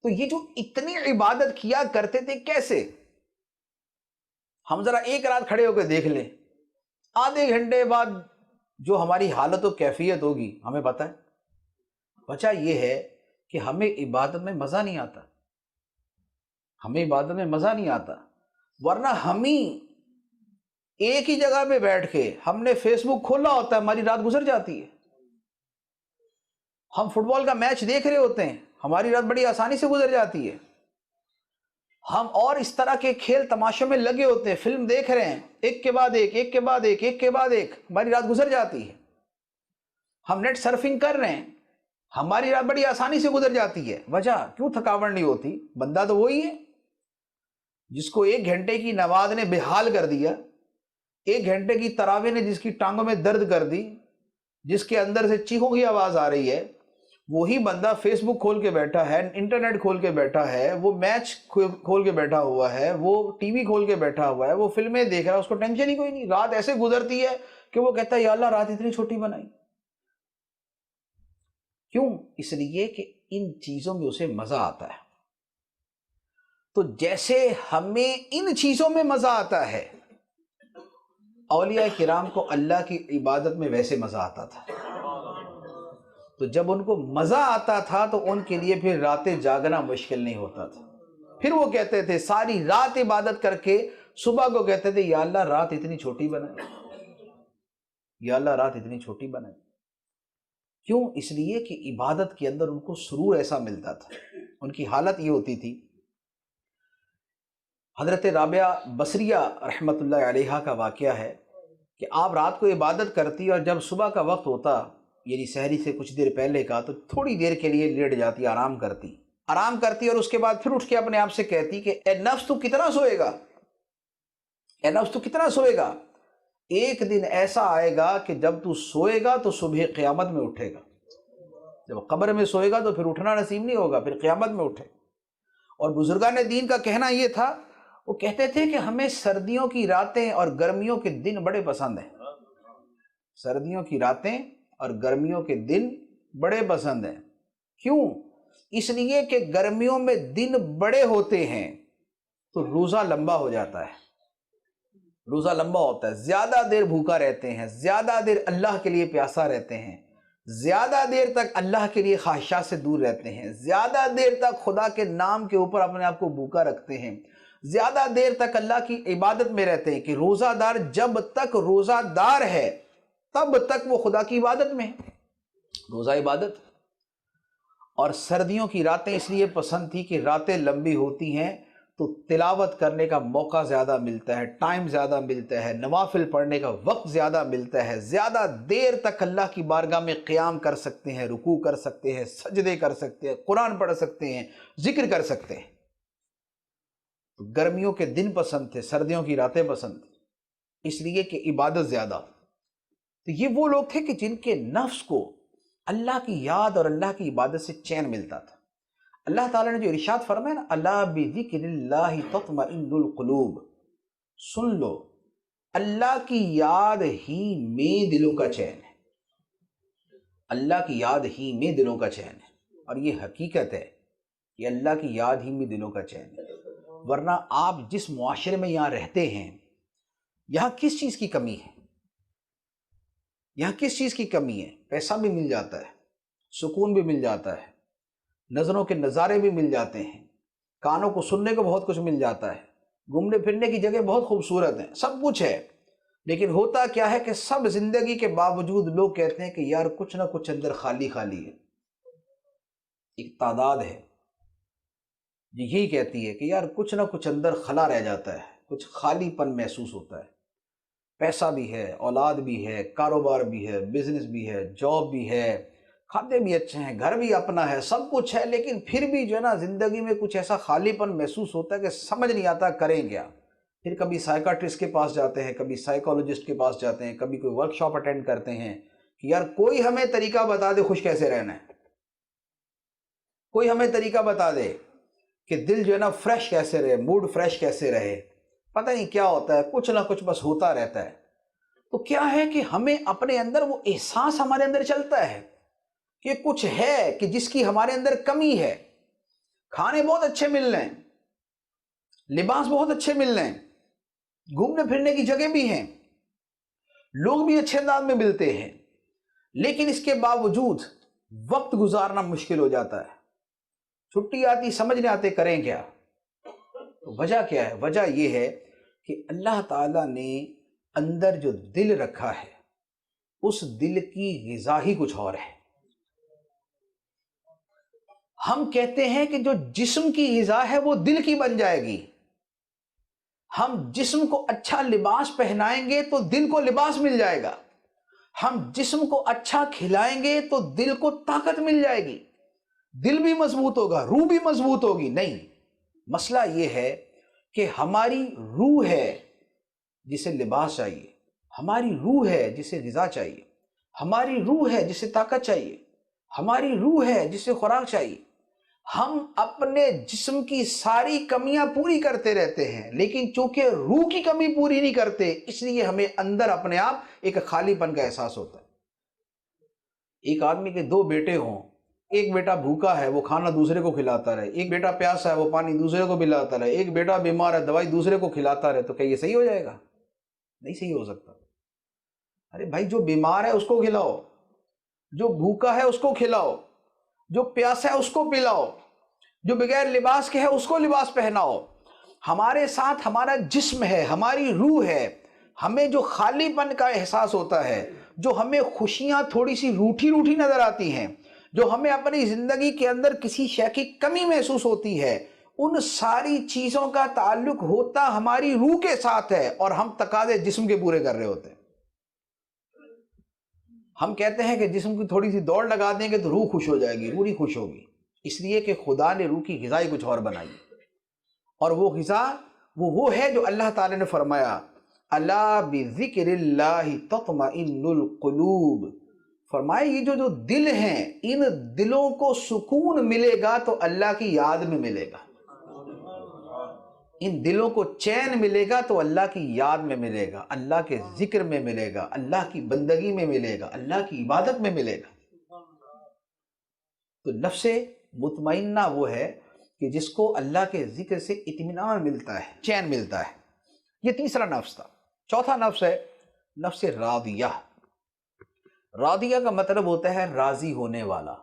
تو یہ جو اتنی عبادت کیا کرتے تھے، کیسے؟ ہم ذرا ایک رات کھڑے ہو کے دیکھ لیں، آدھے گھنٹے بعد جو ہماری حالت و کیفیت ہوگی ہمیں پتہ ہے۔ وجہ یہ ہے کہ ہمیں عبادت میں مزہ نہیں آتا، ہمیں عبادت میں مزہ نہیں آتا، ورنہ ہم ہی ایک ہی جگہ پہ بیٹھ کے ہم نے فیس بک کھولا ہوتا ہے، ہماری رات گزر جاتی ہے۔ ہم فٹ بال کا میچ دیکھ رہے ہوتے ہیں، ہماری رات بڑی آسانی سے گزر جاتی ہے۔ ہم اور اس طرح کے کھیل تماشوں میں لگے ہوتے ہیں، فلم دیکھ رہے ہیں، ایک کے بعد ایک، ایک کے بعد ایک، ایک کے بعد ایک، ہماری رات گزر جاتی ہے۔ ہم نیٹ سرفنگ کر رہے ہیں، ہماری رات بڑی آسانی سے گزر جاتی ہے۔ وجہ کیوں تھکاوٹ نہیں ہوتی؟ بندہ تو وہی ہے جس کو 1 گھنٹے کی نماز نے بے حال کر دیا، 1 گھنٹے کی تراویح نے جس کی ٹانگوں میں درد کر دی، جس کے اندر سے چیخوں کی آواز آ رہی ہے، وہی بندہ فیس بک کھول کے بیٹھا ہے، انٹرنیٹ کھول کے بیٹھا ہے، وہ میچ کھول کے بیٹھا ہوا ہے، وہ ٹی وی کھول کے بیٹھا ہوا ہے، وہ فلمیں دیکھ رہا ہے، اس کو ٹینشن ہی کوئی نہیں۔ رات ایسے گزرتی ہے کہ وہ کہتا ہے یا اللہ رات اتنی چھوٹی بنائی۔ کیوں؟ اس لیے کہ ان چیزوں میں اسے مزہ آتا ہے۔ تو جیسے ہمیں ان چیزوں میں مزہ آتا ہے، اولیاء کرام کو اللہ کی عبادت میں ویسے مزہ آتا تھا۔ تو جب ان کو مزہ آتا تھا تو ان کے لیے پھر راتیں جاگنا مشکل نہیں ہوتا تھا۔ پھر وہ کہتے تھے ساری رات عبادت کر کے صبح کو کہتے تھے یا اللہ رات اتنی چھوٹی بنائے، یا اللہ رات اتنی چھوٹی بنائے۔ کیوں؟ اس لیے کہ عبادت کے اندر ان کو سرور ایسا ملتا تھا۔ ان کی حالت یہ ہوتی تھی، حضرت رابعہ بصریہ رحمت اللہ علیہا کا واقعہ ہے کہ آپ رات کو عبادت کرتی اور جب صبح کا وقت ہوتا، یعنی سحری سے کچھ دیر پہلے کا، تو تھوڑی دیر کے لیے لیٹ جاتی، آرام کرتی اور اس کے بعد پھر اٹھ کے اپنے آپ سے کہتی کہ اے نفس تو کتنا سوئے گا، اے نفس تو کتنا سوئے گا، ایک دن ایسا آئے گا کہ جب تو سوئے گا تو صبح قیامت میں اٹھے گا، جب قبر میں سوئے گا تو پھر اٹھنا نصیب نہیں ہوگا، پھر قیامت میں اٹھے۔ اور بزرگان دین کا کہنا یہ تھا، وہ کہتے تھے کہ ہمیں سردیوں کی راتیں اور گرمیوں کے دن بڑے پسند ہیں، سردیوں کی راتیں اور گرمیوں کے دن بڑے پسند ہیں۔ کیوں؟ اس لیے کہ گرمیوں میں دن بڑے ہوتے ہیں تو روزہ لمبا ہو جاتا ہے، روزہ لمبا ہوتا ہے، زیادہ دیر بھوکا رہتے ہیں، زیادہ دیر اللہ کے لیے پیاسا رہتے ہیں، زیادہ دیر تک اللہ کے لیے خواہشات سے دور رہتے ہیں، زیادہ دیر تک خدا کے نام کے اوپر اپنے آپ کو بھوکا رکھتے ہیں، زیادہ دیر تک اللہ کی عبادت میں رہتے ہیں، کہ روزہ دار جب تک روزہ دار ہے تب تک وہ خدا کی عبادت میں ہے، روزہ عبادت۔ اور سردیوں کی راتیں اس لیے پسند تھی کہ راتیں لمبی ہوتی ہیں تو تلاوت کرنے کا موقع زیادہ ملتا ہے، ٹائم زیادہ ملتا ہے، نوافل پڑھنے کا وقت زیادہ ملتا ہے، زیادہ دیر تک اللہ کی بارگاہ میں قیام کر سکتے ہیں، رکوع کر سکتے ہیں، سجدے کر سکتے ہیں، قرآن پڑھ سکتے ہیں، ذکر کر سکتے ہیں۔ تو گرمیوں کے دن پسند تھے، سردیوں کی راتیں پسند تھیں، اس لیے کہ عبادت زیادہ۔ تو یہ وہ لوگ تھے کہ جن کے نفس کو اللہ کی یاد اور اللہ کی عبادت سے چین ملتا تھا۔ اللہ تعالیٰ نے جو ارشاد فرمایا نا، الا بذکر اللہ تطمئن القلوب، سن لو اللہ کی یاد ہی میں دلوں کا چین ہے، اللہ کی یاد ہی میں دلوں کا چین ہے۔ اور یہ حقیقت ہے کہ اللہ کی یاد ہی میں دلوں کا چین ہے، ورنہ آپ جس معاشرے میں یہاں رہتے ہیں، یہاں کس چیز کی کمی ہے؟ یہاں کس چیز کی کمی ہے؟ پیسہ بھی مل جاتا ہے، سکون بھی مل جاتا ہے، نظروں کے نظارے بھی مل جاتے ہیں، کانوں کو سننے کو بہت کچھ مل جاتا ہے، گھومنے پھرنے کی جگہ بہت خوبصورت ہیں، سب کچھ ہے، لیکن ہوتا کیا ہے کہ سب زندگی کے باوجود لوگ کہتے ہیں کہ یار کچھ نہ کچھ اندر خالی خالی ہے۔ ایک تعداد ہے یہی کہتی ہے کہ یار کچھ نہ کچھ اندر خلا رہ جاتا ہے، کچھ خالی پن محسوس ہوتا ہے۔ پیسہ بھی ہے، اولاد بھی ہے، کاروبار بھی ہے، بزنس بھی ہے، جاب بھی ہے، کھاتے بھی اچھے ہیں، گھر بھی اپنا ہے، سب کچھ ہے، لیکن پھر بھی جو ہے نا زندگی میں کچھ ایسا خالی پن محسوس ہوتا ہے کہ سمجھ نہیں آتا کریں کیا۔ پھر کبھی سائیکاٹرسٹ کے پاس جاتے ہیں، کبھی سائیکالوجسٹ کے پاس جاتے ہیں، کبھی کوئی ورک شاپ اٹینڈ کرتے ہیں کہ یار کوئی ہمیں طریقہ بتا دے خوش کیسے رہنا ہے، کوئی ہمیں طریقہ بتا دے کہ دل جو ہے نا فریش کیسے رہے، موڈ فریش کیسے رہے۔ پتہ نہیں کیا ہوتا ہے، کچھ نہ کچھ بس ہوتا رہتا ہے۔ تو کیا ہے کہ ہمیں اپنے اندر وہ احساس ہمارے اندر چلتا ہے کہ کچھ ہے کہ جس کی ہمارے اندر کمی ہے۔ کھانے بہت اچھے مل رہے ہیں، لباس بہت اچھے مل رہے ہیں، گھومنے پھرنے کی جگہ بھی ہیں، لوگ بھی اچھے انداز میں ملتے ہیں، لیکن اس کے باوجود وقت گزارنا مشکل ہو جاتا ہے۔ چھٹی آتی سمجھ نہیں آتے کریں کیا۔ تو وجہ کیا ہے؟ وجہ یہ ہے کہ اللہ تعالیٰ نے اندر جو دل رکھا ہے اس دل کی غذا ہی کچھ اور ہے۔ ہم کہتے ہیں کہ جو جسم کی غذا ہے وہ دل کی بن جائے گی۔ ہم جسم کو اچھا لباس پہنائیں گے تو دل کو لباس مل جائے گا، ہم جسم کو اچھا کھلائیں گے تو دل کو طاقت مل جائے گی، دل بھی مضبوط ہوگا، روح بھی مضبوط ہوگی۔ نہیں، مسئلہ یہ ہے کہ ہماری روح ہے جسے لباس چاہیے، ہماری روح ہے جسے غذا چاہیے، ہماری روح ہے جسے طاقت چاہیے، ہماری روح ہے جسے خوراک چاہیے۔ ہم اپنے جسم کی ساری کمیاں پوری کرتے رہتے ہیں، لیکن چونکہ روح کی کمی پوری نہیں کرتے، اس لیے ہمیں اندر اپنے آپ ایک خالی پن کا احساس ہوتا ہے۔ ایک آدمی کے دو بیٹے ہوں، ایک بیٹا بھوکا ہے وہ کھانا دوسرے کو کھلاتا رہے، ایک بیٹا پیاسا ہے وہ پانی دوسرے کو پلاتا رہے، ایک بیٹا بیمار ہے دوائی دوسرے کو کھلاتا رہے، تو کیا یہ صحیح ہو جائے گا؟ نہیں صحیح ہو سکتا۔ ارے بھائی، جو بیمار ہے اس کو کھلاؤ، جو بھوکا ہے اس کو کھلاؤ، جو پیاسا ہے اس کو پلاؤ، جو بغیر لباس کے ہے اس کو لباس پہناؤ۔ ہمارے ساتھ ہمارا جسم ہے، ہماری روح ہے، ہمیں جو خالی پن کا احساس ہوتا ہے، جو ہمیں خوشیاں تھوڑی سی روٹھی روٹھی نظر آتی ہیں، جو ہمیں اپنی زندگی کے اندر کسی شے کی کمی محسوس ہوتی ہے، ان ساری چیزوں کا تعلق ہوتا ہماری روح کے ساتھ ہے، اور ہم تقاضے جسم کے پورے کر رہے ہوتے ہیں۔ ہم کہتے ہیں کہ جسم کی تھوڑی سی دوڑ لگا دیں گے تو روح خوش ہو جائے گی، روح نہیں خوش ہوگی، اس لیے کہ خدا نے روح کی غذا ہی کچھ اور بنائی، اور وہ غذا وہ ہے جو اللہ تعالی نے فرمایا الا بذکر اللہ تطمئن القلوب، فرمایا یہ جو دل ہیں، ان دلوں کو سکون ملے گا تو اللہ کی یاد میں ملے گا، ان دلوں کو چین ملے گا تو اللہ کی یاد میں ملے گا، اللہ کے ذکر میں ملے گا، اللہ کی بندگی میں ملے گا، اللہ کی عبادت میں ملے گا۔ تو نفس مطمئنہ وہ ہے کہ جس کو اللہ کے ذکر سے اطمینان ملتا ہے، چین ملتا ہے۔ یہ تیسرا نفس تھا۔ چوتھا نفس ہے نفس راضیہ۔ راضیہ کا مطلب ہوتا ہے راضی ہونے والا،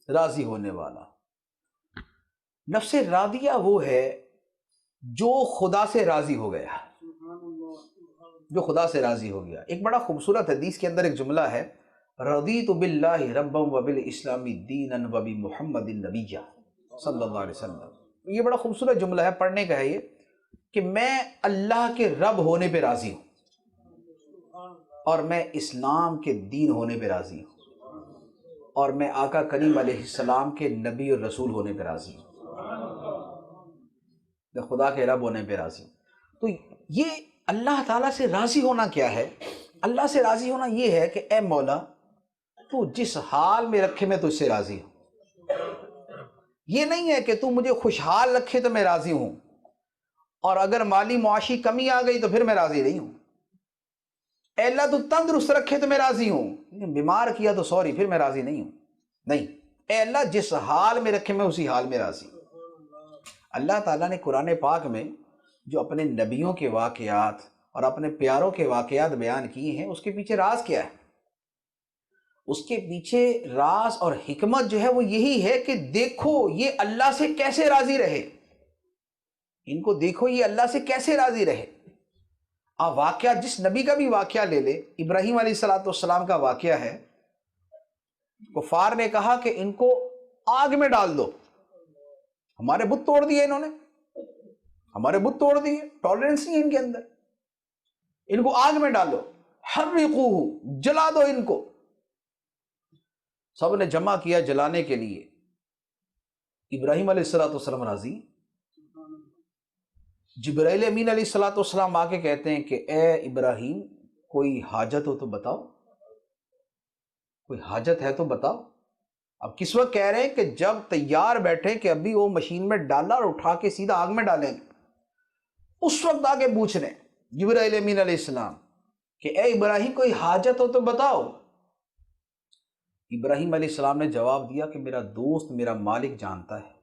راضی ہونے والا۔ نفس راضیہ وہ ہے جو خدا سے راضی ہو گیا، جو خدا سے راضی ہو گیا۔ ایک بڑا خوبصورت حدیث کے اندر ایک جملہ ہے، رضیت باللہ ربا وبالاسلام دینا وبمحمد نبیا صلی اللہ علیہ وسلم۔ یہ بڑا خوبصورت جملہ ہے، پڑھنے کا ہے یہ، کہ میں اللہ کے رب ہونے پہ راضی ہوں، اور میں اسلام کے دین ہونے پہ راضی ہوں، اور میں آقا کریم علیہ السلام کے نبی اور رسول ہونے پہ راضی ہوں، میں خدا کے رب ہونے پہ راضی ہوں۔ تو یہ اللہ تعالیٰ سے راضی ہونا کیا ہے؟ اللہ سے راضی ہونا یہ ہے کہ اے مولا تو جس حال میں رکھے میں تجھ سے راضی ہوں۔ یہ نہیں ہے کہ تو مجھے خوشحال رکھے تو میں راضی ہوں، اور اگر مالی معاشی کمی آ گئی تو پھر میں راضی نہیں ہوں۔ اے اللہ تو تندرست رکھے تو میں راضی ہوں، بیمار کیا تو سوری پھر میں راضی نہیں ہوں۔ نہیں، اے اللہ جس حال میں رکھے میں اسی حال میں راضی ہوں۔ اللہ تعالیٰ نے قرآن پاک میں جو اپنے نبیوں کے واقعات اور اپنے پیاروں کے واقعات بیان کیے ہیں، اس کے پیچھے راز کیا ہے؟ اس کے پیچھے راز اور حکمت جو ہے وہ یہی ہے کہ دیکھو یہ اللہ سے کیسے راضی رہے، ان کو دیکھو یہ اللہ سے کیسے راضی رہے۔ آپ واقعہ جس نبی کا بھی واقعہ لے لے، ابراہیم علیہ السلام کا واقعہ ہے، کفار نے کہا کہ ان کو آگ میں ڈال دو، ہمارے بت توڑ دیے انہوں نے، ہمارے بت توڑ دیے، ٹالرنس نہیں ہے ان کے اندر، ان کو آگ میں ڈالو، حرقوہ، جلا دو ان کو۔ سب نے جمع کیا جلانے کے لیے، ابراہیم علیہ السلام راضی۔ جبرائیل امین علیہ السلام آ کے کہتے ہیں کہ اے ابراہیم کوئی حاجت ہو تو بتاؤ، کوئی حاجت ہے تو بتاؤ۔ اب کس وقت کہہ رہے ہیں کہ جب تیار بیٹھے کہ ابھی وہ مشین میں ڈالا اور اٹھا کے سیدھا آگ میں ڈالیں گے، اس وقت آگے پوچھ رہے ہیں جبرائیل امین علیہ السلام کہ اے ابراہیم کوئی حاجت ہو تو بتاؤ۔ ابراہیم علیہ السلام نے جواب دیا کہ میرا دوست میرا مالک جانتا ہے،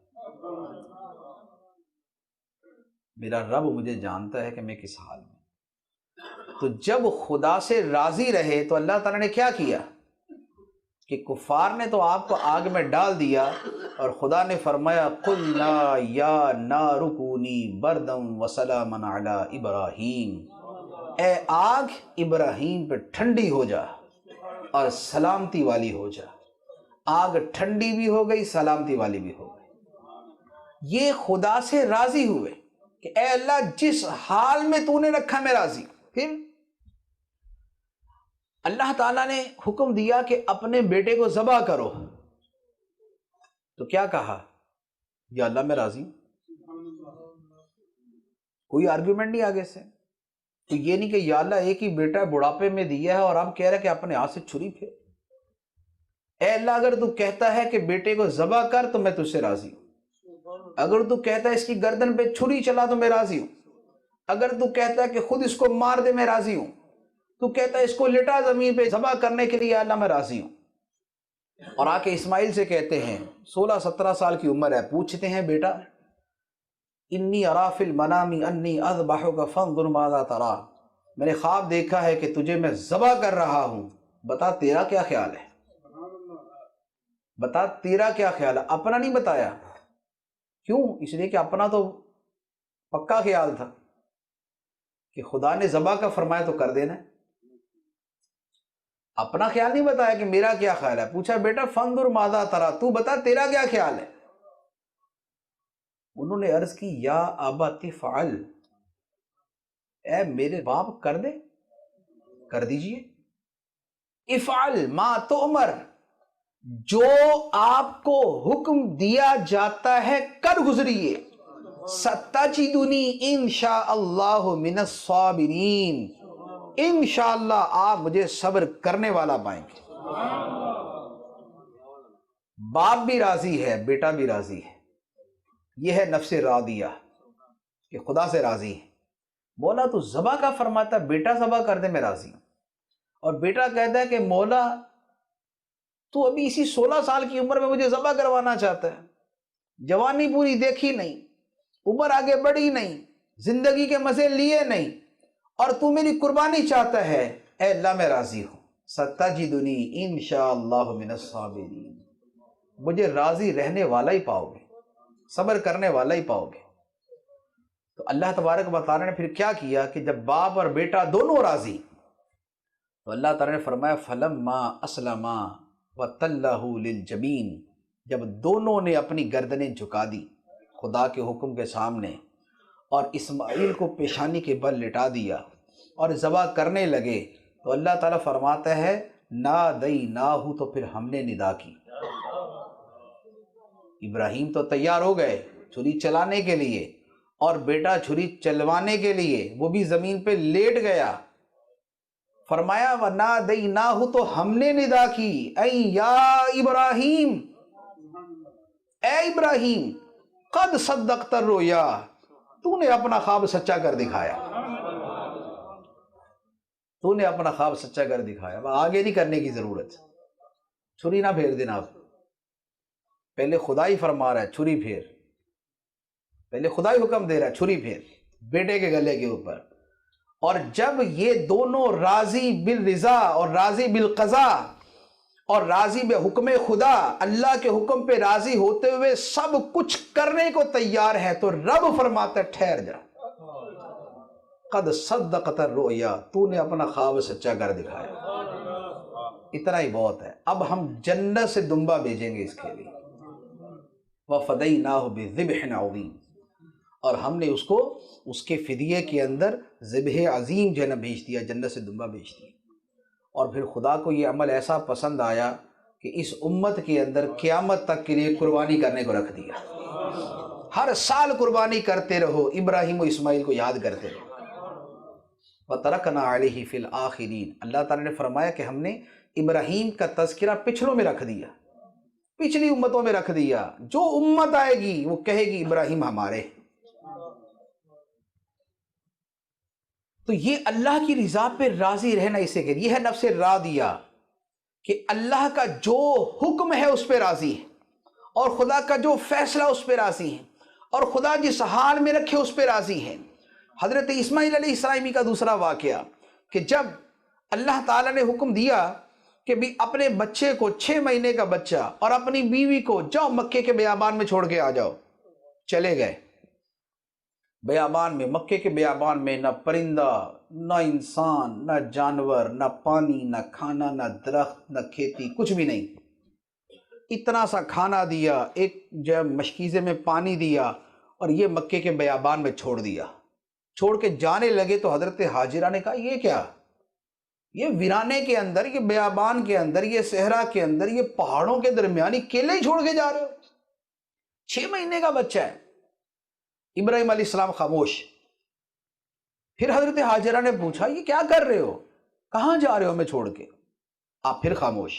میرا رب مجھے جانتا ہے کہ میں کس حال میں۔ تو جب خدا سے راضی رہے تو اللہ تعالیٰ نے کیا کیا کہ کفار نے تو آپ کو آگ میں ڈال دیا، اور خدا نے فرمایا قلنا یا نار کونی بردا وسلاما علی ابراہیم، اے آگ ابراہیم پہ ٹھنڈی ہو جا اور سلامتی والی ہو جا۔ آگ ٹھنڈی بھی ہو گئی، سلامتی والی بھی ہو گئی۔ یہ خدا سے راضی ہوئے کہ اے اللہ جس حال میں تو نے رکھا میں راضی ہوں۔ پھر اللہ تعالیٰ نے حکم دیا کہ اپنے بیٹے کو ذبح کرو، تو کیا کہا؟ یا اللہ میں راضی ہوں، کوئی آرگیومنٹ نہیں آگے سے۔ تو یہ نہیں کہ یا اللہ ایک ہی بیٹا بڑھاپے میں دیا ہے اور اب کہہ رہا ہے کہ اپنے ہاتھ سے چھری پھیر۔ اے اللہ اگر تو کہتا ہے کہ بیٹے کو ذبح کر تو میں تجھ سے راضی ہوں، اگر تو کہتا ہے اس کی گردن پہ چھری چلا تو میں راضی ہوں، اگر تو کہتا ہے کہ خود اس کو مار دے میں راضی ہوں، تو کہتا ہے اس کو لٹا زمین پہ ذبح کرنے کے لیے اللہ میں راضی ہوں۔ اور آ کے اسماعیل سے کہتے ہیں 16-17 سال کی عمر ہے، پوچھتے ہیں بیٹا انی ارا فی المنام انی اذبحک فانظر ماذا تری، میں نے خواب دیکھا ہے کہ تجھے میں ذبح کر رہا ہوں، بتا تیرا کیا خیال ہے، بتا تیرا کیا خیال ہے۔ اپنا نہیں بتایا، کیوں؟ اس لیے کہ اپنا تو پکا خیال تھا کہ خدا نے ذبح کا فرمایا تو کر دینا ہے، اپنا خیال نہیں بتایا کہ میرا کیا خیال ہے۔ پوچھا بیٹا فانظر ماذا تری، تو بتا تیرا کیا خیال ہے۔ انہوں نے عرض کی یا ابت فعل، اے میرے باپ کر دے، کر دیجئے، افعل ما تؤمر، جو آپ کو حکم دیا جاتا ہے کر گزریے، ستجدنی انشاء اللہ من الصابرین، انشاءاللہ آپ مجھے صبر کرنے والا پائیں گے۔ باپ بھی راضی ہے، بیٹا بھی راضی ہے، یہ ہے نفس راضیہ کہ خدا سے راضی ہے۔ مولا تو ذبح کا فرماتا ہے، بیٹا ذبح کر دے میں راضی ہوں، اور بیٹا کہتا ہے کہ مولا تو ابھی اسی 16 سال کی عمر میں مجھے ذبح کروانا چاہتا ہے، جوانی پوری دیکھی نہیں، عمر آگے بڑھی نہیں، زندگی کے مزے لیے نہیں، اور تو میری قربانی چاہتا ہے۔ اے اللہ میں راضی ہوں، ستجدنی انشاءاللہ من الصابرین، مجھے راضی رہنے والا ہی پاؤ گے، صبر کرنے والا ہی پاؤ گے۔ تو اللہ تبارک و تعالیٰ نے پھر کیا کیا کہ جب باپ اور بیٹا دونوں راضی، تو اللہ تعالیٰ نے فرمایا فلما اسلما وتلہ للجبین، جب دونوں نے اپنی گردنیں جھکا دی خدا کے حکم کے سامنے اور اسماعیل کو پیشانی کے بل لٹا دیا اور ذبح کرنے لگے، تو اللہ تعالیٰ فرماتا ہے نادیناہ، تو پھر ہم نے ندا کی۔ ابراہیم تو تیار ہو گئے چھری چلانے کے لیے، اور بیٹا چھری چلوانے کے لیے وہ بھی زمین پہ لیٹ گیا۔ فرمایا وَنَادَيْنَاهُ، تو ہم نے ندا کی، اے یا ابراہیم، اے ابراہیم قد صدقت الرؤیا، تو نے اپنا خواب سچا کر دکھایا، تو نے اپنا خواب سچا کر دکھایا۔ اب آگے نہیں کرنے کی ضرورت، چھری نہ پھیر دینا آپ، پہلے خدا ہی فرما رہا ہے چھری پھیر، پہلے خدا ہی حکم دے رہا ہے چھری پھیر بیٹے کے گلے کے اوپر۔ اور جب یہ دونوں راضی بالرضا اور راضی بالقضاء اور راضی بے حکم خدا، اللہ کے حکم پہ راضی ہوتے ہوئے سب کچھ کرنے کو تیار ہے، تو رب فرماتا ہے ٹھہر جا، قد صدقت الرؤیا، تو نے اپنا خواب سچا کر دکھایا، اتنا ہی بہت ہے۔ اب ہم جنت سے دمبا بھیجیں گے اس کے لیے، وَفَدَيْنَاهُ بِذِبْحٍ عَظِيمٍ، اور ہم نے اس کو اس کے فدیے کے اندر ذبح عظیم جو ہے نا بھیج دیا، جنت سے دمبا بھیج دیا۔ اور پھر خدا کو یہ عمل ایسا پسند آیا کہ اس امت کے اندر قیامت تک کے لیے قربانی کرنے کو رکھ دیا، ہر سال قربانی کرتے رہو، ابراہیم و اسماعیل کو یاد کرتے رہو۔ وَتَرَكْنَا عَلَيْهِ فِي الْآخِرِينَ، اللہ تعالیٰ نے فرمایا کہ ہم نے ابراہیم کا تذکرہ پچھلوں میں رکھ دیا، پچھلی امتوں میں رکھ دیا، جو امت آئے گی وہ کہے گی ابراہیم ہمارے۔ تو یہ اللہ کی رضا پہ راضی رہنا اسے کہ یہ ہے نفس راضیہ، کہ اللہ کا جو حکم ہے اس پہ راضی ہے، اور خدا کا جو فیصلہ اس پہ راضی ہے، اور خدا جس حال میں رکھے اس پہ راضی ہے۔ حضرت اسماعیل علیہ السلام کا دوسرا واقعہ کہ جب اللہ تعالیٰ نے حکم دیا کہ بھی اپنے بچے کو 6 مہینے کا بچہ اور اپنی بیوی کو جاؤ مکے کے بیابان میں چھوڑ کے آ جاؤ، چلے گئے بیابان میں، مکے کے بیابان میں نہ پرندہ، نہ انسان، نہ جانور، نہ پانی، نہ کھانا، نہ درخت، نہ کھیتی، کچھ بھی نہیں۔ اتنا سا کھانا دیا، ایک جو مشکیزے میں پانی دیا، اور یہ مکے کے بیابان میں چھوڑ دیا۔ چھوڑ کے جانے لگے تو حضرت ہاجرہ نے کہا یہ کیا، یہ ویرانے کے اندر، یہ بیابان کے اندر، یہ صحرا کے اندر، یہ پہاڑوں کے درمیان اکیلے ہی چھوڑ کے جا رہے ہو، 6 مہینے کا بچہ ہے۔ ابراہیم علیہ السلام خاموش۔ پھر حضرت ہاجرہ نے پوچھا یہ کیا کر رہے ہو، کہاں جا رہے ہو ہمیں چھوڑ کے؟ آپ پھر خاموش۔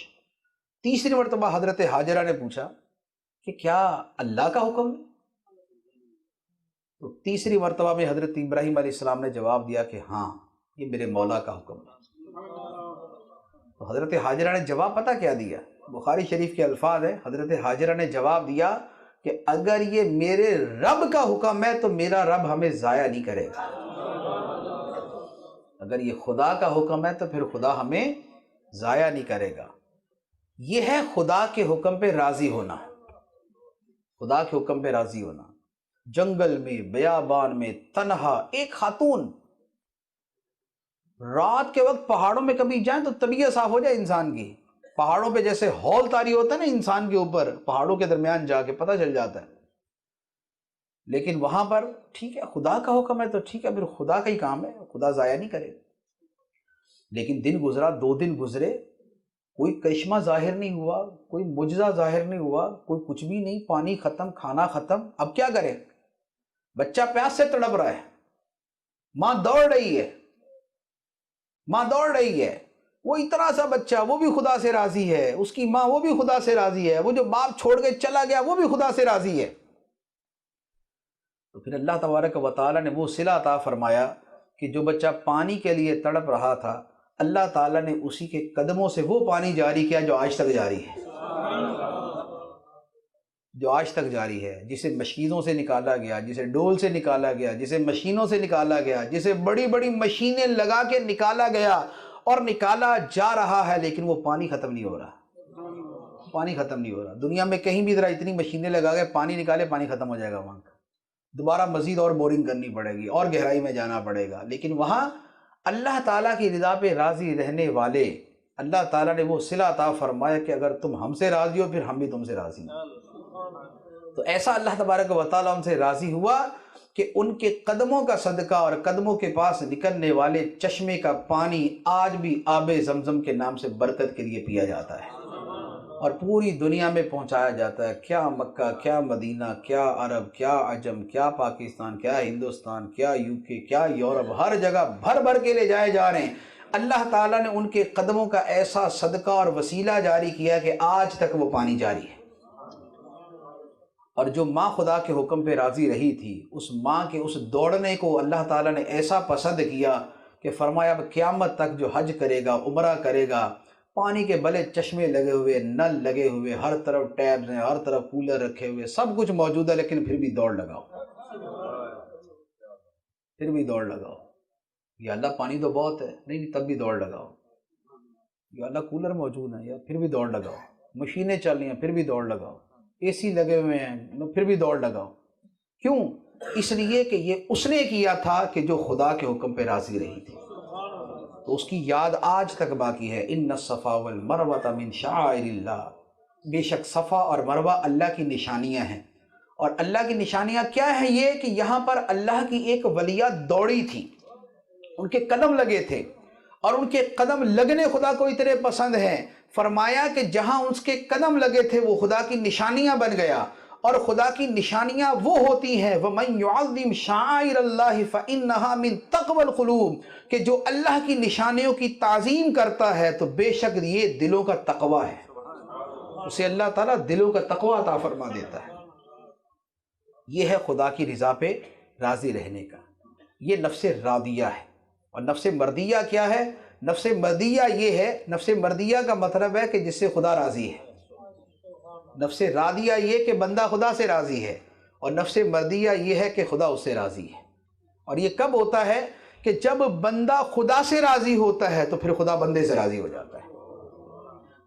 تیسری مرتبہ حضرت ہاجرہ نے پوچھا کہ کیا اللہ کا حکم ہے؟ تو تیسری مرتبہ میں حضرت ابراہیم علیہ السلام نے جواب دیا کہ ہاں، یہ میرے مولا کا حکم ہے۔ تو حضرت حاجرہ نے جواب پتہ کیا دیا؟ بخاری شریف کے الفاظ ہیں، حضرت حاجرہ نے جواب دیا کہ اگر یہ میرے رب کا حکم ہے تو میرا رب ہمیں ضائع نہیں کرے گا، اگر یہ خدا کا حکم ہے تو پھر خدا ہمیں ضائع نہیں کرے گا۔ یہ ہے خدا کے حکم پہ راضی ہونا، خدا کے حکم پہ راضی ہونا۔ جنگل میں، بیابان میں، تنہا ایک خاتون، رات کے وقت پہاڑوں میں کبھی جائیں تو طبیعت صاف ہو جائے انسان کی، پہاڑوں پہ جیسے ہول طاری ہوتا ہے نا انسان کے اوپر، پہاڑوں کے درمیان جا کے پتہ چل جاتا ہے۔ لیکن وہاں پر ٹھیک ہے خدا کا حکم ہے تو ٹھیک ہے، پھر خدا کا ہی کام ہے، خدا ضائع نہیں کرے۔ لیکن دن گزرا، 2 دن گزرے، کوئی کرشمہ ظاہر نہیں ہوا، کوئی معجزہ ظاہر نہیں ہوا، کوئی کچھ بھی نہیں، پانی ختم، کھانا ختم۔ اب کیا کرے؟ بچہ پیاس سے تڑپ رہا ہے، ماں دوڑ رہی ہے، ماں دوڑ رہی ہے، وہ اتنا سا بچہ، وہ بھی خدا سے راضی ہے، اس کی ماں وہ بھی خدا سے راضی ہے، وہ جو باپ چھوڑ کے چلا گیا وہ بھی خدا سے راضی ہے۔ تو پھر اللہ تبارک و تعالیٰ نے وہ صلہ عطا فرمایا کہ جو بچہ پانی کے لیے تڑپ رہا تھا، اللہ تعالیٰ نے اسی کے قدموں سے وہ پانی جاری کیا جو آج تک جاری ہے، جو آج تک جاری ہے، جسے مشکیزوں سے نکالا گیا، جسے ڈول سے نکالا گیا، جسے مشینوں سے نکالا گیا، جسے بڑی بڑی مشینیں لگا کے نکالا گیا اور نکالا جا رہا ہے، لیکن وہ پانی ختم نہیں ہو رہا، پانی ختم نہیں ہو رہا۔ دنیا میں کہیں بھی ذرا اتنی مشینیں لگا کے پانی نکالے، پانی ختم ہو جائے گا، وہاں دوبارہ مزید اور بورنگ کرنی پڑے گی اور گہرائی میں جانا پڑے گا۔ لیکن وہاں اللہ تعالیٰ کی رضا پہ راضی رہنے والے، اللہ تعالیٰ نے وہ صلہ عطا فرمایا کہ اگر تم ہم سے راضی ہو پھر ہم بھی تم سے راضی ہیں۔ تو ایسا اللہ تبارک و تعالیٰ ان سے راضی ہوا کہ ان کے قدموں کا صدقہ اور قدموں کے پاس نکلنے والے چشمے کا پانی آج بھی آب زمزم کے نام سے برکت کے لیے پیا جاتا ہے اور پوری دنیا میں پہنچایا جاتا ہے۔ کیا مکہ، کیا مدینہ، کیا عرب، کیا عجم، کیا پاکستان، کیا ہندوستان، کیا UK، کیا یورپ، ہر جگہ بھر بھر کے لے جائے جا رہے ہیں۔ اللہ تعالیٰ نے ان کے قدموں کا ایسا صدقہ اور وسیلہ جاری کیا کہ آج تک وہ پانی جاری ہے۔ اور جو ماں خدا کے حکم پہ راضی رہی تھی، اس ماں کے اس دوڑنے کو اللہ تعالیٰ نے ایسا پسند کیا کہ فرمایا اب قیامت تک جو حج کرے گا، عمرہ کرے گا، پانی کے بلے چشمے لگے ہوئے، نل لگے ہوئے، ہر طرف ٹیبز ہیں، ہر طرف کولر رکھے ہوئے، سب کچھ موجود ہے، لیکن پھر بھی دوڑ لگاؤ، پھر بھی دوڑ لگاؤ۔ یا اللہ پانی تو بہت ہے، نہیں تب بھی دوڑ لگاؤ۔ یا اللہ کولر موجود ہیں، یا پھر بھی دوڑ لگاؤ۔ مشینیں چل رہی ہیں، پھر بھی دوڑ لگاؤ۔ AC لگے ہوئے ہیں، پھر بھی دوڑ لگاؤ۔ کیوں؟ اس لیے کہ یہ اس نے کیا تھا کہ جو خدا کے حکم پہ راضی رہی تھی، تو اس کی یاد آج تک باقی ہے۔ ان الصفا والمروہ من شعائر اللہ، بے شک صفا اور مروہ اللہ کی نشانیاں ہیں۔ اور اللہ کی نشانیاں کیا ہیں؟ یہ کہ یہاں پر اللہ کی ایک ولیہ دوڑی تھی، ان کے قدم لگے تھے، اور ان کے قدم لگنے خدا کو اتنے پسند ہیں، فرمایا کہ جہاں اس کے قدم لگے تھے وہ خدا کی نشانیاں بن گیا۔ اور خدا کی نشانیاں وہ ہوتی ہیں وَمَن يُعَظِّمْ شَعَائِرَ اللَّهِ فَإِنَّهَا مِن تَقْوَى الْقُلُوبِ، کہ جو اللہ کی نشانیوں کی تعظیم کرتا ہے تو بے شک یہ دلوں کا تقوی ہے، اسے اللہ تعالیٰ دلوں کا تقوی عطا فرما دیتا ہے۔ یہ ہے خدا کی رضا پہ راضی رہنے کا، یہ نفس راضیہ ہے۔ اور نفس مردیہ کیا ہے؟ نفس مردیہ یہ ہے، نفس مردیہ کا مطلب ہے کہ جس سے خدا راضی ہے۔ نفس راضیہ یہ کہ بندہ خدا سے راضی ہے، اور نفس مردیہ یہ ہے کہ خدا اس سے راضی ہے۔ اور یہ کب ہوتا ہے؟ کہ جب بندہ خدا سے راضی ہوتا ہے تو پھر خدا بندے سے راضی ہو جاتا ہے۔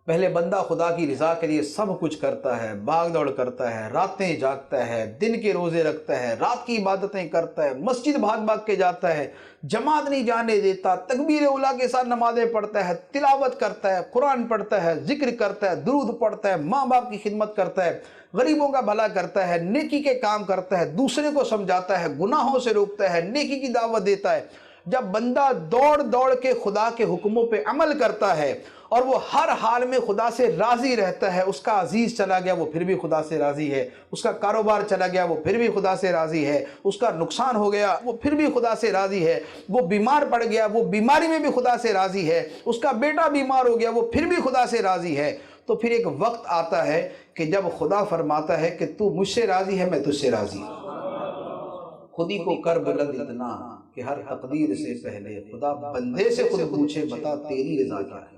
پہلے بندہ خدا کی رضا کے لیے سب کچھ کرتا ہے، بھاگ دوڑ کرتا ہے، راتیں جاگتا ہے، دن کے روزے رکھتا ہے، رات کی عبادتیں کرتا ہے، مسجد بھاگ بھاگ کے جاتا ہے، جماعت نہیں جانے دیتا، تکبیر اولیٰ کے ساتھ نمازیں پڑھتا ہے، تلاوت کرتا ہے، قرآن پڑھتا ہے، ذکر کرتا ہے، درود پڑھتا ہے، ماں باپ کی خدمت کرتا ہے، غریبوں کا بھلا کرتا ہے، نیکی کے کام کرتا ہے، دوسرے کو سمجھاتا ہے، گناہوں سے روکتا ہے، نیکی کی دعوت دیتا ہے۔ جب بندہ دوڑ دوڑ کے خدا کے حکموں پہ عمل کرتا ہے اور وہ ہر حال میں خدا سے راضی رہتا ہے، اس کا عزیز چلا گیا وہ پھر بھی خدا سے راضی ہے، اس کا کاروبار چلا گیا وہ پھر بھی خدا سے راضی ہے، اس کا نقصان ہو گیا وہ پھر بھی خدا سے راضی ہے، وہ بیمار پڑ گیا وہ بیماری میں بھی خدا سے راضی ہے، اس کا بیٹا بیمار ہو گیا وہ پھر بھی خدا سے راضی ہے۔ تو پھر ایک وقت آتا ہے کہ جب خدا فرماتا ہے کہ تو مجھ سے راضی ہے، میں تجھ سے راضی ہوں۔ خودی کو کر بلند اتنا کہ ہر تقدیر سے پہلے خدا بندے سے خود پوچھے بتا تیری رضا کیا ہے۔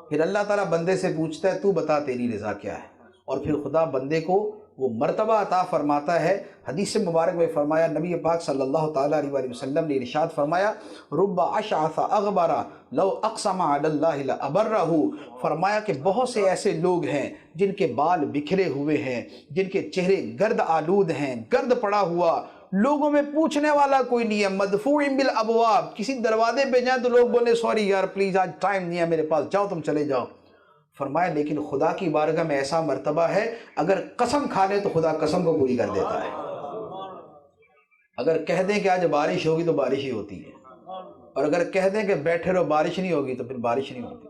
پھر اللہ تعالیٰ بندے سے پوچھتا ہے تو بتا تیری رضا کیا ہے، اور پھر خدا بندے کو وہ مرتبہ عطا فرماتا ہے۔ حدیث مبارک میں فرمایا، نبی پاک صلی اللہ تعالیٰ علیہ وآلہ وسلم نے ارشاد فرمایا، رب اشعث اغبر لو اقسم علی اللہ لابرہ، فرمایا کہ بہت سے ایسے لوگ ہیں جن کے بال بکھرے ہوئے ہیں، جن کے چہرے گرد آلود ہیں، گرد پڑا ہوا، لوگوں میں پوچھنے والا کوئی نہیں ہے، مدفوع بالابواب، کسی دروازے پہ جائیں تو لوگ بولے سوری یار پلیز آج ٹائم نہیں ہے میرے پاس، جاؤ تم چلے جاؤ۔ فرمایا لیکن خدا کی بارگاہ میں ایسا مرتبہ ہے، اگر قسم کھا لے تو خدا قسم کو پوری کر دیتا ہے۔ اگر کہہ دیں کہ آج بارش ہوگی تو بارش ہی ہوتی ہے، اور اگر کہہ دیں کہ بیٹھے رہو بارش نہیں ہوگی تو پھر بارش نہیں ہوتی،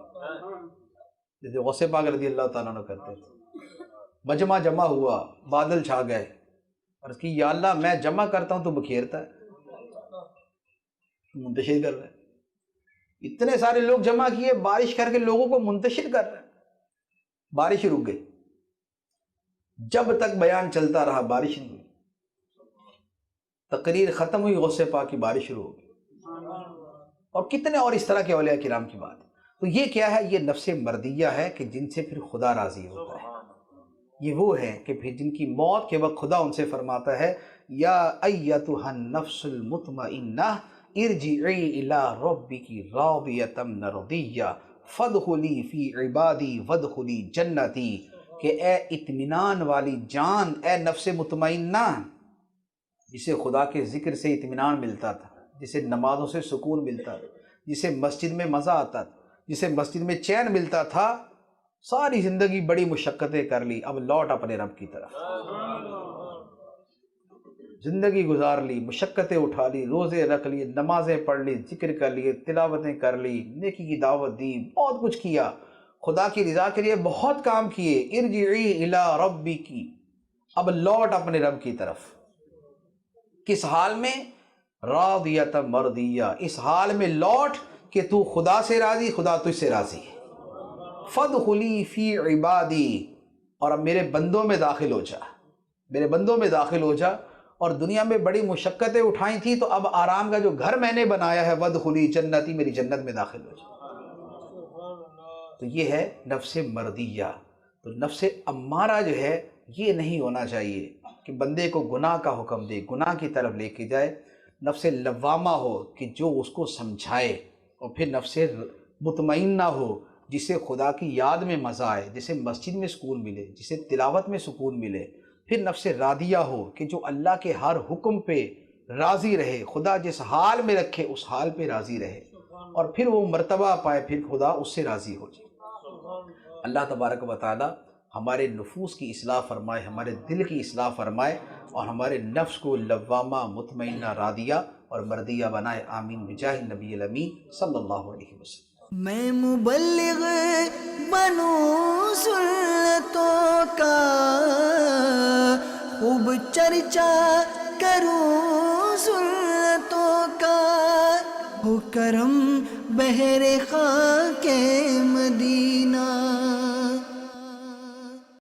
جیسے غوث پاک رضی اللہ تعالیٰ عنہ کرتے تھے۔ مجمع جمع ہوا، بادل چھا گئے، اور اس کی یا اللہ میں جمع کرتا ہوں تو بکھیرتا ہے، منتشر کر رہا ہے۔ اتنے سارے لوگ جمع کیے، بارش کر کے لوگوں کو منتشر کر رہے ہیں، بارش رک گئی۔ جب تک بیان چلتا رہا بارش نہیں ہوئی، تقریر ختم ہوئی، غوث پاک کی بارش شروع ہو گئی، اور کتنے اور اس طرح کے اولیاء کرام کی بات ہے۔ تو یہ کیا ہے؟ یہ نفس مردیہ ہے کہ جن سے پھر خدا راضی ہوتا ہے۔ یہ وہ ہے کہ پھر جن کی موت کے وقت خدا ان سے فرماتا ہے، یا ایتھا النفس المطمئنہ ارجعی الی ربک راضیۃ مرضیہ فادخلی فی عبادی وادخلی جنتی، کہ اے اطمینان والی جان، اے نفس مطمئنہ، جسے خدا کے ذکر سے اطمینان ملتا تھا، جسے نمازوں سے سکون ملتا تھا، جسے مسجد میں مزہ آتا تھا، جسے مسجد میں چین ملتا تھا، ساری زندگی بڑی مشقتیں کر لی، اب لوٹ اپنے رب کی طرف، زندگی گزار لی، مشقتیں اٹھا لی، روزے رکھ لیے، نمازیں پڑھ لی، ذکر کر لیے، تلاوتیں کر لی، نیکی کی دعوت دی، بہت کچھ کیا، خدا کی رضا کے لیے بہت کام کیے، ارجعی الی ربک، اب لوٹ اپنے رب کی طرف، کس حال میں؟ راضیۃ مرضیہ، اس حال میں لوٹ کہ تو خدا سے راضی، خدا تجھ سے راضی ہے۔ فادخلی فی عبادی، اور اب میرے بندوں میں داخل ہو جا، میرے بندوں میں داخل ہو جا، اور دنیا میں بڑی مشقتیں اٹھائی تھی تو اب آرام کا جو گھر میں نے بنایا ہے، وادخلی جنتی، میری جنت میں داخل ہو جا۔ تو یہ ہے نفس مردیہ۔ تو نفس امارہ جو ہے یہ نہیں ہونا چاہیے کہ بندے کو گناہ کا حکم دے، گناہ کی طرف لے کے جائے۔ نفس لوامہ ہو کہ جو اس کو سمجھائے، اور پھر نفس مطمئنہ ہو جسے خدا کی یاد میں مزہ آئے، جسے مسجد میں سکون ملے، جسے تلاوت میں سکون ملے۔ پھر نفس راضیہ ہو کہ جو اللہ کے ہر حکم پہ راضی رہے، خدا جس حال میں رکھے اس حال پہ راضی رہے، اور پھر وہ مرتبہ پائے، پھر خدا اس سے راضی ہو جائے۔ اللہ تبارک و تعالی ہمارے نفوس کی اصلاح فرمائے، ہمارے دل کی اصلاح فرمائے، اور ہمارے نفس کو لوامہ، مطمئنہ، راضیہ اور مردیہ بنائے۔ آمین بجاہ النبی الامین صلی اللہ علیہ وسلم۔ میں مبلغ بنوں سنتوں کا، خوب چرچا کروں سنتوں کا، ہو کرم بہر خاک مدینہ۔